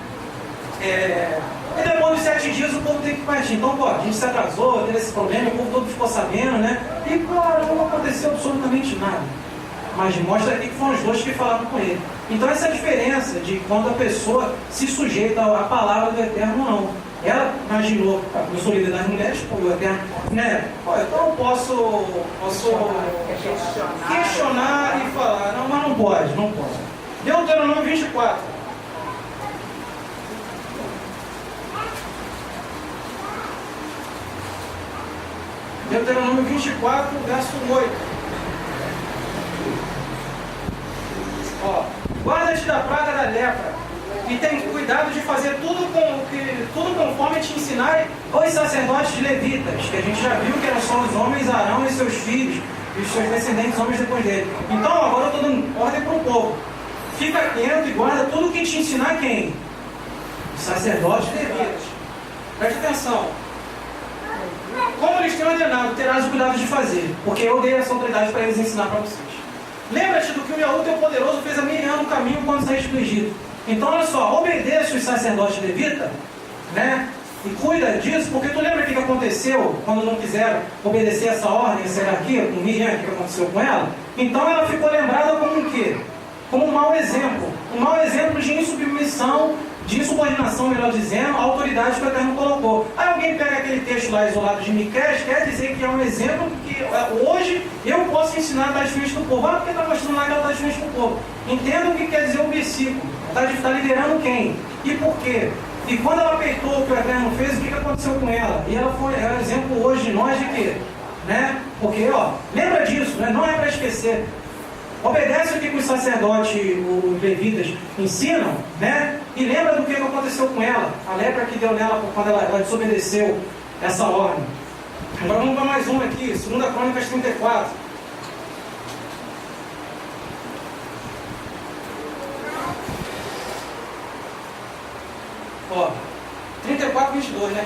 E depois dos 7 dias o povo tem que partir. Então, pô, a gente se atrasou, teve esse problema, o povo todo ficou sabendo, né? E, claro, não aconteceu absolutamente nada. Mas mostra aqui que foram os dois que falaram com ele. Então, essa é a diferença de quando a pessoa se sujeita à palavra do Eterno ou não. Ela imaginou, eu sou líder das mulheres, pô, o Eterno, né? Pô, então eu posso questionar e falar. Não, mas não pode. Deuteronômio 24. Deuteronômio 24, verso 8. Ó, guarda-te da praga da lepra, e tem cuidado de fazer tudo conforme te ensinarem os sacerdotes levitas, que a gente já viu que eram só os homens, Arão e seus filhos, e os seus descendentes homens depois dele. Então agora eu estou dando ordem para o povo. Fica quieto e guarda tudo que te ensinar quem? Os sacerdotes levitas. Preste atenção. Como eles têm ordenado, terás o cuidado de fazer, porque eu dei essa autoridade para eles ensinar para vocês. Lembra-te do que o Yahu, teu poderoso, fez a Miriam no caminho quando saíste do Egito. Então, olha só, obedeça os sacerdotes levitas, né? E cuida disso, porque tu lembra o que aconteceu quando não quiseram obedecer essa ordem, essa hierarquia, com Miriam, o que aconteceu com ela? Então, ela ficou lembrada como o quê? Como um mau exemplo. Um mau exemplo de insubmissão, de insubordinação, melhor dizendo, à autoridade que o Eterno colocou. Aí alguém pega aquele texto lá isolado de Miqueias, quer dizer que é um exemplo que hoje eu posso ensinar a estar diferente do povo. Ah, porque está mostrando lá que ela está diferente do povo. Entenda o que quer dizer o versículo. Está liderando quem? E por quê? E quando ela peitou o que o Eterno fez, o que aconteceu com ela? E ela foi um exemplo hoje de nós de quê? Né? Porque, lembra disso, né? Não é para esquecer. Obedece o que os sacerdotes, os levitas ensinam, né? E lembra do que aconteceu com ela, a lepra que deu nela quando ela desobedeceu essa ordem. Agora vamos para mais uma aqui, 2 Crônicas 34. Ó, 34, 22, né?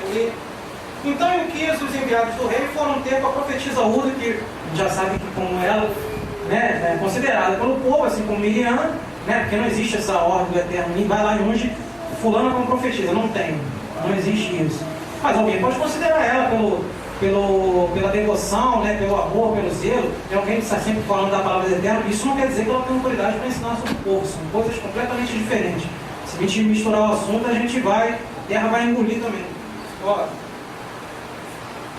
Então Ilquias, os enviados do rei, foram ter com a profetisa Uda, que já sabe que como ela, né, é considerada pelo povo, assim como Miriam, né, porque não existe essa ordem do Eterno, nem vai lá e unge fulana como profetisa, não existe isso. Mas alguém pode considerar ela pela devoção, né, pelo amor, pelo zelo, é alguém que está sempre falando da palavra do Eterno. Isso não quer dizer que ela tem autoridade para ensinar sobre o povo, são coisas completamente diferentes. Se a gente misturar o assunto, a terra vai engolir também. Ó,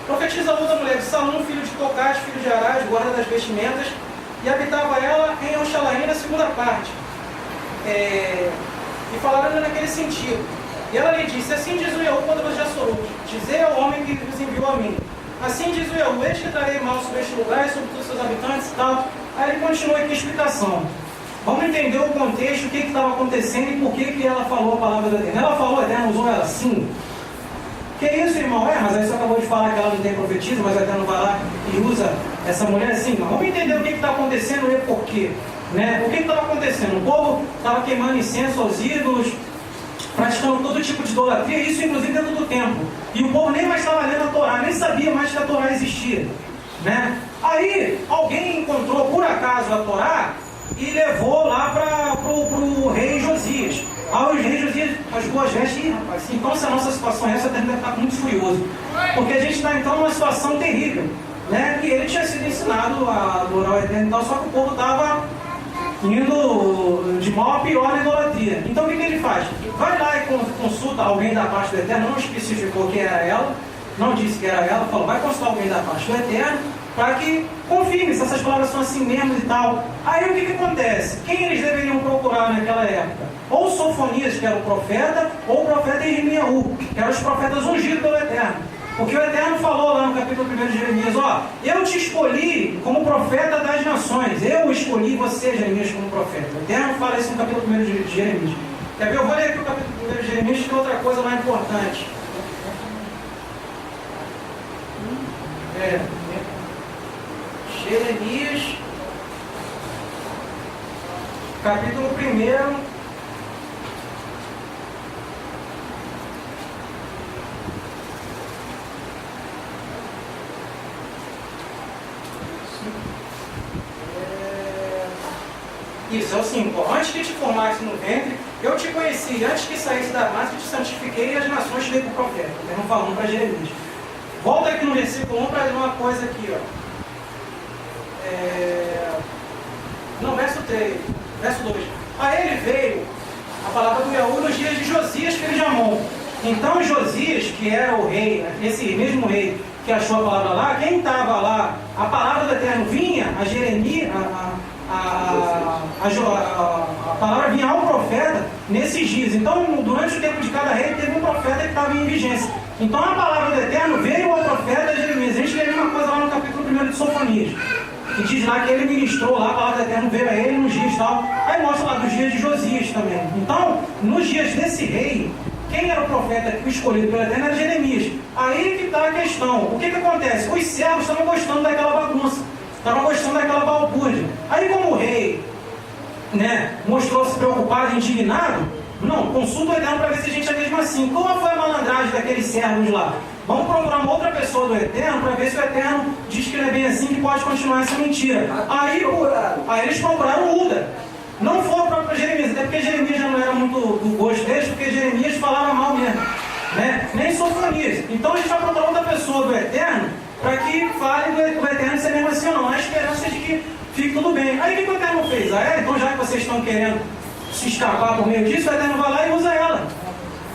profetiza Uda, mulher de Salum, filho de Tocate, filho de Arás, guarda das vestimentas, e habitava ela em Oxalaim, na segunda parte. E falaram naquele sentido. E ela lhe disse: assim diz o Yahú, poderoso de Assorut, dizei ao homem que vos enviou a mim. Assim diz o Yahú, eis que trarei mal sobre este lugar e sobre todos os seus habitantes e tal. Aí ele continua aqui a explicação. Vamos entender o contexto, o que estava acontecendo e por que ela falou a palavra do Eterno. Ela falou, o Eterno usou ela sim. Que isso, irmão? Mas aí você acabou de falar que ela não tem profetisa, mas o Eterno vai lá e usa essa mulher assim. Mas vamos entender o que está acontecendo e por quê. Né? O que estava acontecendo? O povo estava queimando incenso aos ídolos, praticando todo tipo de idolatria, isso inclusive dentro do templo. E o povo nem mais estava lendo a Torá, nem sabia mais que a Torá existia. Né? Aí alguém encontrou por acaso a Torá e levou lá para o rei Josias. Aí o rei Josias rasgou as vestes. Rapaz, então se a nossa situação é essa, deve estar muito furioso. Porque a gente está então numa situação terrível. Né? E ele tinha sido ensinado a adorar o Eterno e tal, só que o povo estava indo de mal a pior na idolatria. Então o que ele faz? Vai lá e consulta alguém da parte do Eterno, não especificou quem era ela, não disse que era ela, falou, vai consultar alguém da parte do Eterno, para que confirme se essas palavras são assim mesmo e tal. Aí o que acontece? Quem eles deveriam procurar naquela época? Ou Sofonias, que era o profeta, ou o profeta Irmiaú, que eram os profetas ungidos pelo Eterno. Porque o Eterno falou lá no capítulo 1 de Jeremias, eu te escolhi como profeta das nações, eu escolhi você, Jeremias, como profeta. O Eterno fala isso no capítulo 1 de Jeremias. Quer ver? Eu vou ler aqui o capítulo 1 de Jeremias, que tem outra coisa mais importante. Jeremias, capítulo 1. Isso, é o 5. Antes que te formasse no ventre, eu te conheci. Antes que saísse da massa, eu te santifiquei e as nações te dei por profeta. Eu não falando para Jeremias. Volta aqui no versículo 1 para ver uma coisa aqui. Não, verso 3. Verso 2. A ele veio a palavra do Yahú nos dias de Josias, filho de Amon. Então Josias, que era o rei, esse mesmo rei que achou a palavra lá, quem estava lá, a palavra do Eterno vinha a Jeremias, a palavra vinha ao profeta nesses dias. Então, durante o tempo de cada rei, teve um profeta que estava em vigência. Então, a palavra do Eterno veio ao profeta Jeremias. A gente lê uma coisa lá no capítulo 1 de Sofonias, que diz lá que ele ministrou lá, a palavra do Eterno veio a ele nos dias e tal. Aí mostra lá dos dias de Josias também. Então, nos dias desse rei, quem era o profeta escolhido pelo Eterno era Jeremias. Aí que está a questão. O que acontece? Os servos estavam gostando daquela bagunça. Estavam gostando daquela balbúrdia. Aí como o rei, né, mostrou-se preocupado e indignado, não, consulta o Eterno para ver se a gente é mesmo assim. Qual foi a malandragem daqueles servos lá? Vamos procurar uma outra pessoa do Eterno para ver se o Eterno diz que não é bem assim, que pode continuar essa mentira. Aí eles procuraram Uda. Não foi para Jeremias, até porque Jeremias já não era muito do gosto deles, porque Jeremias falava mal mesmo, né? Nem Sofonias. Então a gente vai procurar outra pessoa do Eterno para que fale do Eterno ser mesmo assim ou não. A esperança de que fique tudo bem. Aí o que o Eterno fez? Então já que vocês estão querendo se escapar por meio disso, o Eterno vai lá e usa ela.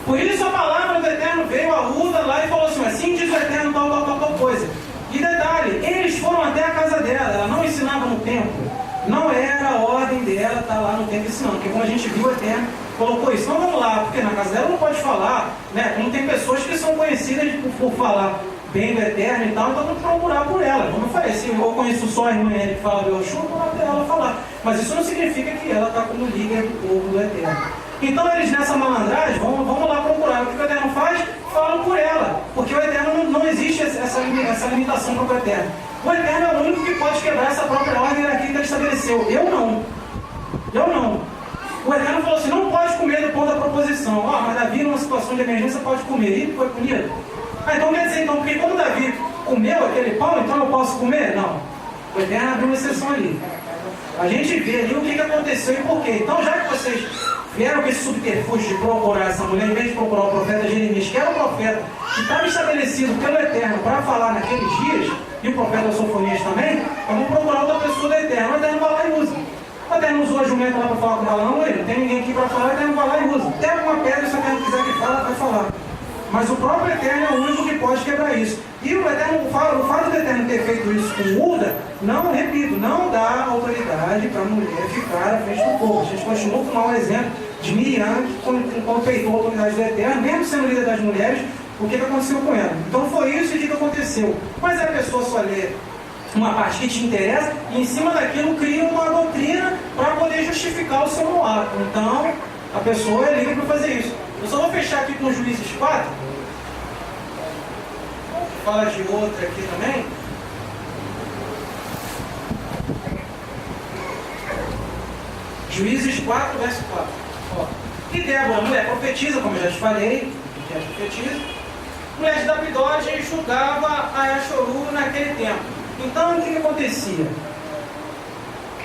Por isso a palavra do Eterno veio a Uda lá e falou assim diz o Eterno tal coisa. E detalhe, eles foram até a casa dela, ela não ensinava no templo. Não era a ordem dela estar lá no templo ensinando, porque como a gente viu, o Eterno colocou isso. Então vamos lá, porque na casa dela não pode falar, né? Como tem pessoas que são conhecidas por falar bem do Eterno e tal, então vamos procurar por ela. Como eu falei, se eu conheço só a irmã Eri que fala do Oxum, vou lá para ela falar. Mas isso não significa que ela está como líder do povo do Eterno. Então eles nessa malandragem, vamos lá procurar. O que o Eterno faz? Falam por ela. Porque o Eterno não existe essa limitação para o Eterno. O Eterno é o único que pode quebrar essa própria ordem aqui que ele estabeleceu. Eu não. O Eterno falou assim, não pode comer do pão da proposição. Mas Davi numa situação de emergência pode comer. E foi comido. Então quer dizer, porque quando Davi comeu aquele pão, então eu posso comer? Não. O Eterno abriu uma exceção ali. A gente vê ali o que aconteceu e por quê. Então já que vocês vieram com esse subterfúgio de procurar essa mulher, em vez de procurar o profeta Jeremias, que era o profeta que estava estabelecido pelo Eterno para falar naqueles dias, e o profeta Sofonias também, vamos procurar outra pessoa do Eterno. O Eterno vai lá e usa. O Eterno usou a jumenta lá para falar com Balaão, não tem ninguém aqui para falar, o Eterno vai lá e usa. Tem alguma pedra, se o Eterno quiser que fala, vai falar. Mas o próprio Eterno é o único que pode quebrar isso. E o Eterno, o fato do Eterno ter feito isso com Uda, não, repito, não dá autoridade para a mulher ficar à frente do povo. A gente continua com o mau exemplo de Miriam, que quando peitou a autoridade do Eterno, mesmo sendo líder das mulheres, o que aconteceu com ela. Então foi isso e o que aconteceu. Mas a pessoa só lê uma parte que te interessa e em cima daquilo cria uma doutrina para poder justificar o seu mau ato. Então a pessoa é livre para fazer isso. Eu só vou fechar aqui com Juízes 4. Fala de outra aqui também. Juízes 4, verso 4. Ó. E Débora, mulher profetiza, como eu já te falei, já profetiza. Mulher de Dabidode julgava a Yashoru naquele tempo. Então o que acontecia?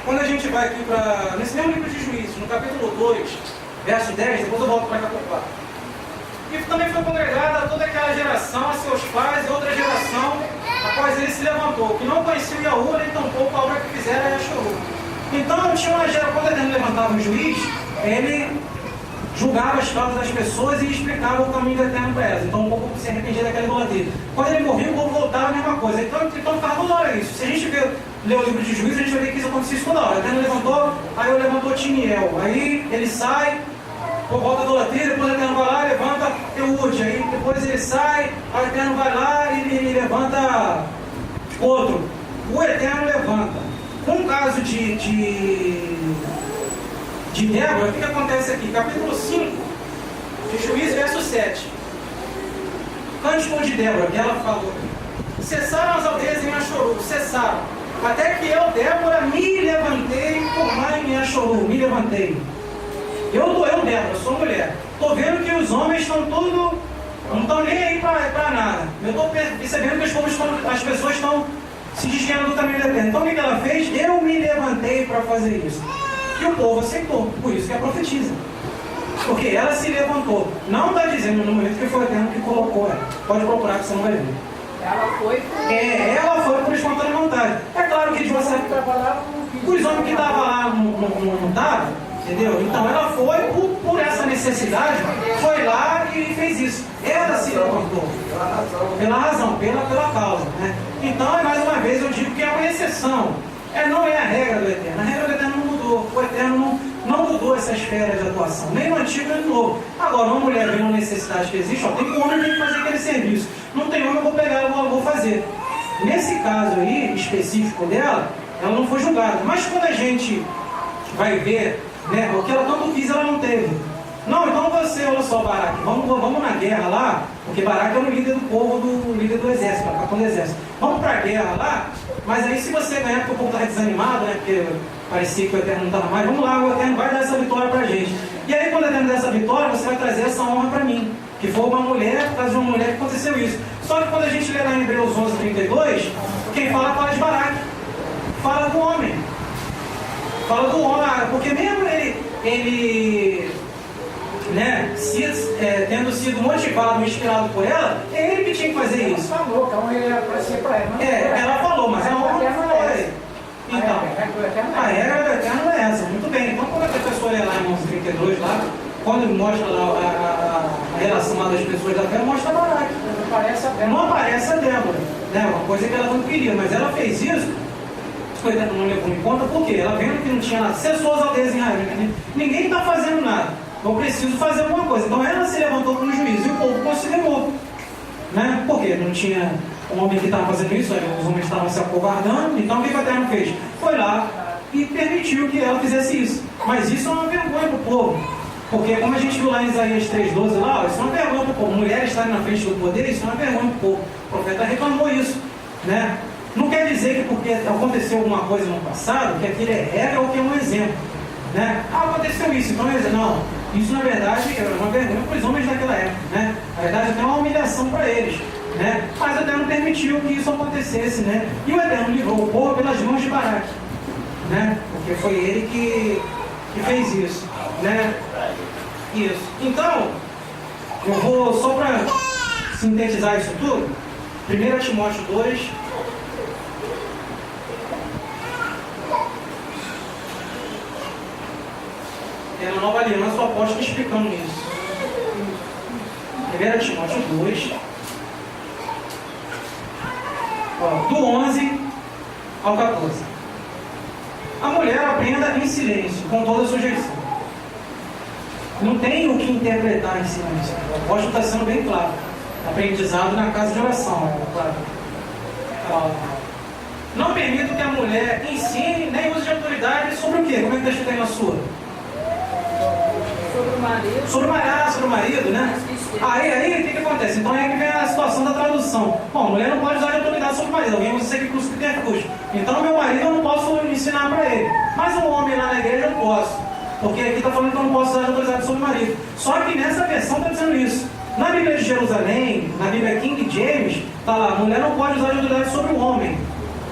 Quando a gente vai aqui para nesse mesmo livro de Juízes, no capítulo 2, verso 10, depois eu volto para cá para o 4. E também foi congregada toda aquela geração a seus pais e outra geração após ele se levantou, que não conhecia o Yahu, nem tampouco a obra que fizera a Yashoru. Então tinha uma geração, quando ele levantava um juiz, ele julgava as causas das pessoas e explicava o caminho do Eterno para elas. Então o povo se arrependia daquela idolatria. Quando ele morria, o povo voltava a mesma coisa. Então ficava toda hora isso. Se a gente ler o livro de Juízes, a gente vai ver que isso acontecia toda hora. O Eterno levantou, aí eu levantou Tiniel. Aí ele sai, volta a idolatria, depois o Eterno vai lá e levanta Eude. Aí depois ele sai, aí o Eterno vai lá e ele levanta outro. O Eterno levanta. No caso de Débora, o que acontece aqui? Capítulo 5 de Juízes, verso 7. Cântico de Débora, que ela falou: cessaram as aldeias em Yashoru, cessaram. Até que eu, Débora, me levantei por lá em Yashoru, me levantei. Eu, Débora, sou mulher. Estou vendo que os homens estão tudo, não estão nem aí para nada. Eu estou percebendo que as pessoas estão se desviando do caminho da terra. Então o que ela fez? Eu me levantei para fazer isso. E o povo aceitou, por isso que ela profetiza. Porque ela se levantou. Não está dizendo no momento que foi o Eterno que colocou ela. Pode procurar que você não vai ver. Ela foi por espontânea vontade. É claro que de você... Os homens que estavam lá não estavam, entendeu? Então ela foi por essa necessidade, foi lá e fez isso. Ela se levantou. Pela razão, pela causa. Né? Então, mais uma vez, eu digo que é uma exceção. Não é a regra do Eterno. A regra do Eterno não mudou. O Eterno não mudou essa esfera de atuação. Nem no antigo, nem no novo. Agora, uma mulher vendo uma necessidade que existe, tem um homem que tem que fazer aquele serviço. Não tem homem, eu vou pegar, eu vou fazer. Nesse caso aí, específico dela, ela não foi julgada. Mas quando a gente vai ver, né, o que ela tanto quis, ela não teve. Não, então você, olha só, Baraque, vamos na guerra lá, porque Baraque é o líder do povo, líder do exército, capitão do exército. Vamos para a guerra lá, mas aí se você ganhar, porque o povo está desanimado, né, porque parecia que o Eterno não estava mais, vamos lá, o Eterno vai dar essa vitória para a gente. E aí quando o Eterno der essa vitória, você vai trazer essa honra para mim, que foi uma mulher, por causa de uma mulher que aconteceu isso. Só que quando a gente lê lá em Hebreus 11:32, quem fala de Baraque, fala do homem. Fala do homem, porque mesmo ele né, tendo sido motivado, inspirado por ela, é ele que tinha que fazer isso. Falou, então ele apareceu para ela. Ela falou, mas a honra não foi. Então, a regra do Eterno é essa. Muito bem. Então, quando a pessoa lê lá em 11:32, lá, quando mostra lá a relação lá das pessoas da fé, mostra Baraque. Não aparece a Débora. Né, uma coisa que ela não queria, mas ela fez isso. O Eterno não levou em conta, porque ela vendo que não tinha nada, cessou as aldeias em Israel. Ninguém está fazendo nada. eu preciso fazer alguma coisa. Então ela se levantou como juiz e o povo considerou, né? Porque não tinha um homem que estava fazendo isso, os homens estavam se acovardando, então o que o Eterno fez? Foi lá e permitiu que ela fizesse isso. Mas isso é uma vergonha para o povo, porque como a gente viu lá em Isaías 3,12, lá, isso é uma vergonha para o povo. Mulheres estarem na frente do poder, isso é uma vergonha para o povo. O profeta reclamou isso, né? Não quer dizer que porque aconteceu alguma coisa no passado, que aquilo é regra ou que é um exemplo, né? Ah, aconteceu isso, então não. Isso na verdade é uma vergonha para os homens daquela época, né? Na verdade até uma humilhação para eles, né? Mas o Eterno permitiu que isso acontecesse, né? E o Eterno livrou o povo pelas mãos de Baraque, né? Porque foi ele que fez isso, né? Isso. Então, eu vou só para sintetizar isso tudo. 1 Timóteo 2. É na Nova Aliança o apóstolo explicando isso. 1 Timóteo 2, do 11 ao 14. A mulher aprenda em silêncio, com toda sujeição. Não tem o que interpretar em silêncio. O apóstolo está sendo bem claro. Aprendizado na casa de oração, claro. Não permito que a mulher ensine nem use de autoridade sobre o quê? Como é que está escrito aí na sua? Sobre o marido. Sobre o marido, né? Aí o que acontece? Então é que vem a situação da tradução. Bom, a mulher não pode usar de autoridade sobre o marido. Alguém usa isso aqui para o subterfúgio. Então meu marido eu não posso ensinar para ele. Mas um homem lá na igreja eu posso. Porque aqui está falando que eu não posso usar de autoridade sobre o marido. Só que nessa versão está dizendo isso. Na Bíblia de Jerusalém, na Bíblia King James, está lá, a mulher não pode usar de autoridade sobre o homem.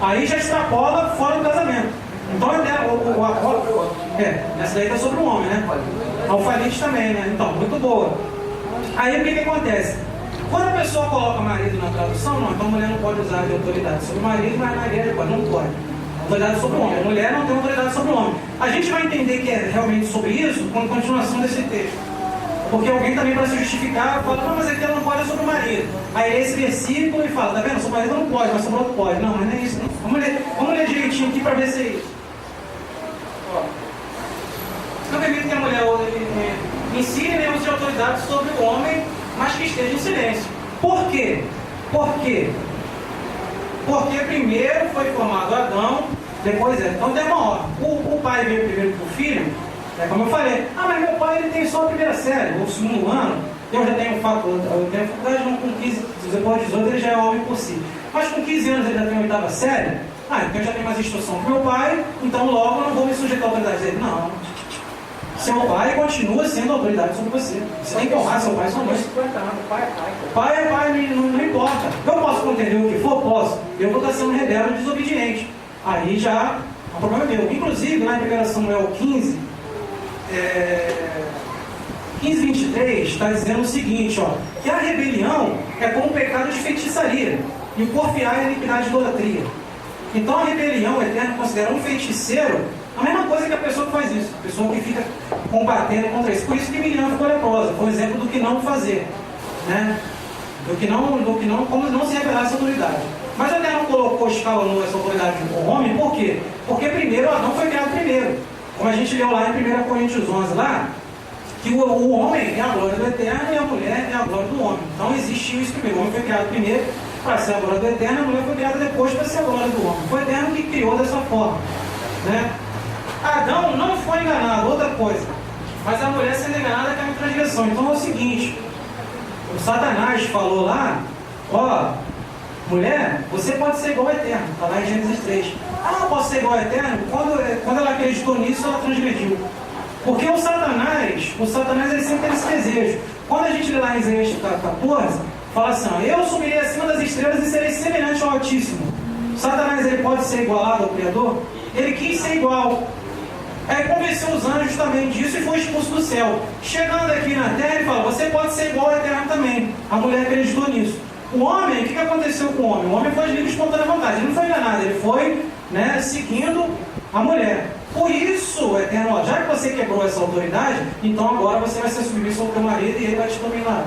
Aí já extrapola fora do casamento. Então essa daí está sobre o homem, né? Alfalite também, né? Então, muito boa. Aí o que acontece? Quando a pessoa coloca marido na tradução, não, então a mulher não pode usar de autoridade sobre o marido, mas na igreja não pode. Autoridade sobre o homem. A mulher não tem autoridade sobre o homem. A gente vai entender que é realmente sobre isso com a continuação desse texto. Porque alguém também, para se justificar, fala, não, mas aqui ela não pode sobre o marido. Aí lê esse versículo e fala, tá vendo? Sobre o marido não pode, mas sobre o outro pode. Não, mas não é isso. Não. Vamos ler direitinho aqui para ver se é isso. Não permite que a mulher ensine nem use de autoridade sobre o homem, mas que esteja em silêncio. Por quê? Porque primeiro foi formado Adão, depois Então tem uma ordem. O pai veio primeiro para o filho, como eu falei, mas meu pai ele tem só a primeira série, ou o segundo ano, eu já tenho faculdade, com 15, depois de 18 ele já é homem por si. Mas com 15 anos ele já tem a oitava série, então eu já tenho mais instrução do meu pai, então logo eu não vou me sujeitar à autoridade dele. Não. Seu pai continua sendo autoridade sobre você. Você tem que honrar seu pai e sua mãe. Pai é pai, não importa. Eu posso contender o que for? Posso. Eu vou estar sendo rebelde e desobediente. Aí já é um problema meu. Inclusive, lá em 1 Samuel 15, 23, está dizendo o seguinte, que a rebelião é como um pecado de feitiçaria, e o porfiar é a iniquidade de idolatria. Então a rebelião, o Eterno considera um feiticeiro a mesma coisa que a pessoa que faz isso, a pessoa que fica combatendo contra isso. Por isso que Miriam ficou leprosa, foi um exemplo do que não fazer, né? Como não se revelar essa autoridade. Mas o Eterno colocou, escalonou essa autoridade no homem, por quê? Porque primeiro Adão foi criado primeiro. Como a gente leu lá em 1 Coríntios 11, lá, que o homem é a glória do Eterno e a mulher é a glória do homem. Então existiu isso primeiro. O homem foi criado primeiro para ser a glória do Eterno e a mulher foi criada depois para ser a glória do homem. Foi o Eterno que criou dessa forma, né? Adão não foi enganado, outra coisa. Mas a mulher sendo enganada é uma transgressão. Então é o seguinte, o Satanás falou lá, mulher, você pode ser igual ao Eterno. Está lá em Gênesis 3. Posso ser igual ao Eterno? Quando ela acreditou nisso, ela transgrediu. Porque o Satanás ele sempre tem esse desejo. Quando a gente lê lá em Isaías 14, fala assim, eu subirei acima das estrelas e serei semelhante ao Altíssimo. O Satanás ele pode ser igualado ao Criador? Ele quis ser igual. Aí convenceu os anjos também disso e foi expulso do céu. Chegando aqui na terra, ele fala, você pode ser igual ao Eterno também. A mulher acreditou nisso. O homem, o que aconteceu com o homem? O homem foi de livre e espontânea vontade. Ele não foi enganado, ele foi seguindo a mulher. Por isso, o Eterno, já que você quebrou essa autoridade, então agora você vai ser submisso ao teu marido e ele vai te dominar.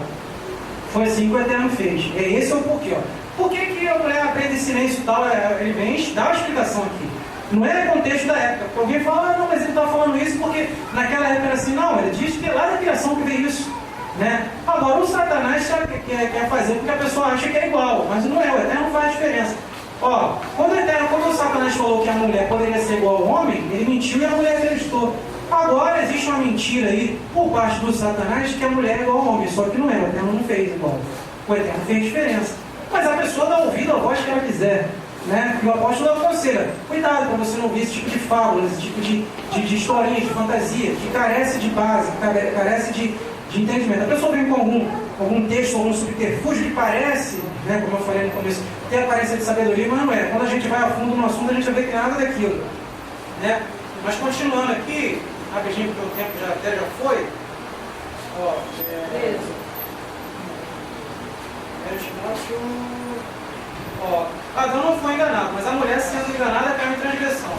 Foi assim que o Eterno fez. Esse é o porquê. Por que a mulher aprende silêncio e tal? Ele vem dar uma explicação aqui. Não era contexto da época. Porque alguém fala, ah, não, mas ele está falando isso porque naquela época era assim. Não, ele diz que é lá da criação que veio isso. Né? Agora, o Satanás quer fazer porque a pessoa acha que é igual, mas não é, o Eterno faz diferença. Ó, quando o Satanás falou que a mulher poderia ser igual ao homem, ele mentiu e a mulher acreditou. Agora existe uma mentira aí por parte do Satanás que a mulher é igual ao homem, só que não é, o Eterno não fez igual. O Eterno fez diferença. Mas a pessoa dá ouvido à voz que ela quiser. Né? E o apóstolo aconselha, cuidado para você não ouvir esse tipo de fábula, esse tipo de historinha, de fantasia, que carece de base, que carece de entendimento. A pessoa vem com algum texto, algum subterfúgio que parece, né, como eu falei no começo, tem aparência de sabedoria, mas não é. Quando a gente vai a fundo no assunto, a gente vai ver que nada daquilo. Né? Mas continuando aqui, rapidinho, porque o tempo até já foi. Ó, Ó, Adão não foi enganado, mas a mulher sendo enganada caiu em transgressão.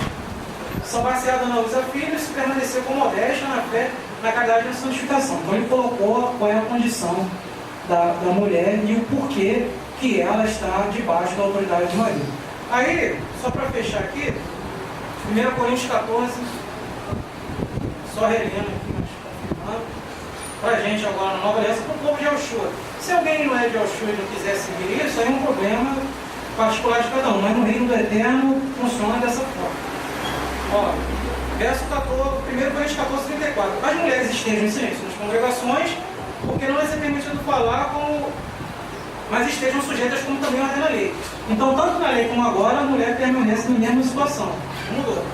São baseados na luz da filha e se permaneceu com modéstia na fé, na caridade e na santificação. Então ele colocou qual é a condição da mulher e o porquê que ela está debaixo da autoridade de marido. Aí, só para fechar aqui, 1 Coríntios 14, só relendo aqui, mas confirmando, para a gente agora na nova aliança, para o povo de Yoshua. Se alguém não é de Yoshua e não quiser seguir isso, aí é um problema particular de cada um, mas no reino do Eterno funciona dessa forma. Ó, verso 14, 1 Coríntios 14, 34. As mulheres estejam em silêncio nas congregações, porque não lhes é permitido falar, mas estejam sujeitas como também ordena a lei. Então, tanto na lei como agora, a mulher permanece na mesma situação. Mudou.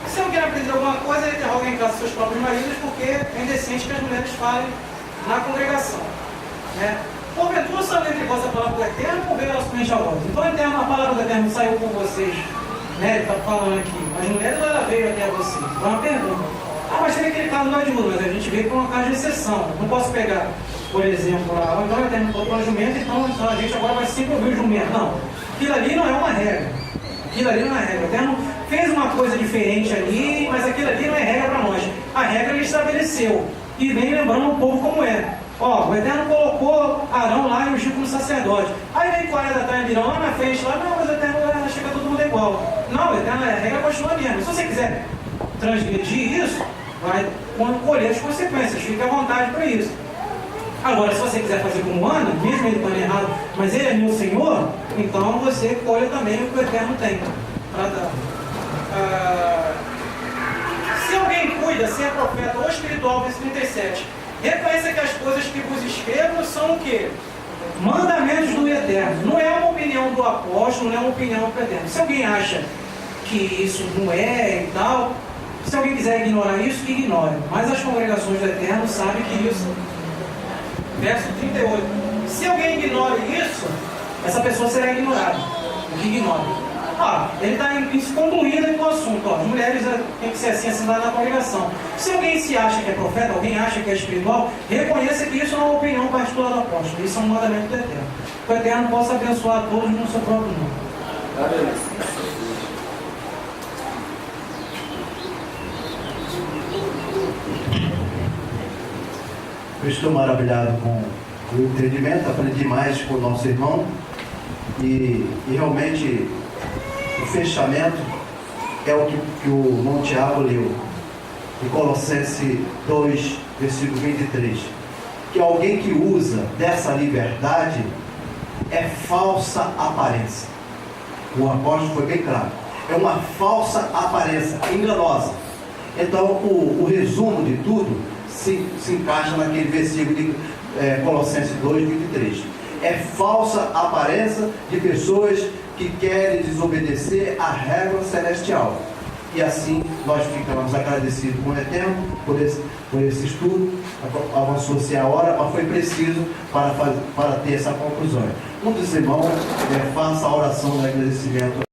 Se alguém aprender alguma coisa, ele interroga em casa seus próprios maridos, porque é indecente que as mulheres falem na congregação. Né? Porventura saiu entre vós a palavra do Eterno ou veio ela somente a vós? Então a palavra do Eterno saiu por vocês. Né? Ele está falando aqui. As mulheres ela veio até vocês. Então é uma pergunta. Ah, mas tem aquele caso lá de mundo, mas a gente vê que é uma caso de exceção. Não posso pegar, por exemplo, lá, então o Eterno falou para o jumento, então a gente agora vai sempre ouvir o jumento. Não. Aquilo ali não é uma regra. Aquilo ali não é regra. O Eterno fez uma coisa diferente ali, mas aquilo ali não é regra para nós. A regra ele estabeleceu. E vem lembrando o povo como é. Ó, o Eterno colocou Arão lá e ungiu como sacerdote. Aí vem 40 da tarde, virão lá na frente, lá, não, mas o Eterno acha que todo mundo é igual. Não, o Eterno, a regra continua mesmo. Se você quiser transgredir isso, vai colher as consequências, fique à vontade para isso. Agora, se você quiser fazer como Ana, mesmo ele estando errado, mas ele é meu Senhor, então você colhe também o que o Eterno tem para dar. Se alguém cuida, se é profeta ou espiritual, verso 37, reconheça que as coisas que vos escrevo são o quê? Mandamentos do Eterno. Não é uma opinião do apóstolo, não é uma opinião do Eterno. Se alguém acha que isso não é e tal, se alguém quiser ignorar isso, que ignore. Mas as congregações do Eterno sabem que isso. Verso 38. Se alguém ignora isso, essa pessoa será ignorada. O que ignora? Ele está concluindo aqui o assunto. Ó, as mulheres têm que ser assim assinadas na congregação. Se alguém se acha que é profeta, alguém acha que é espiritual, reconheça que isso não é uma opinião particular do apóstolo. Isso é um mandamento do Eterno. Que o Eterno possa abençoar a todos no seu próprio nome. Amém. Eu estou maravilhado com o entendimento, aprendi mais com o nosso irmão e realmente o fechamento é o que o irmão Tiago leu em Colossenses 2, versículo 23, que alguém que usa dessa liberdade é falsa aparência. O apóstolo foi bem claro, é uma falsa aparência, enganosa. Então o resumo de tudo se encaixa naquele versículo de Colossenses 2, 23. É falsa aparência de pessoas que querem desobedecer à regra celestial. E assim nós ficamos agradecidos com o Eterno por esse estudo. Avançou-se a hora, mas foi preciso para ter essa conclusão. Um dos irmãos faça a oração de agradecimento.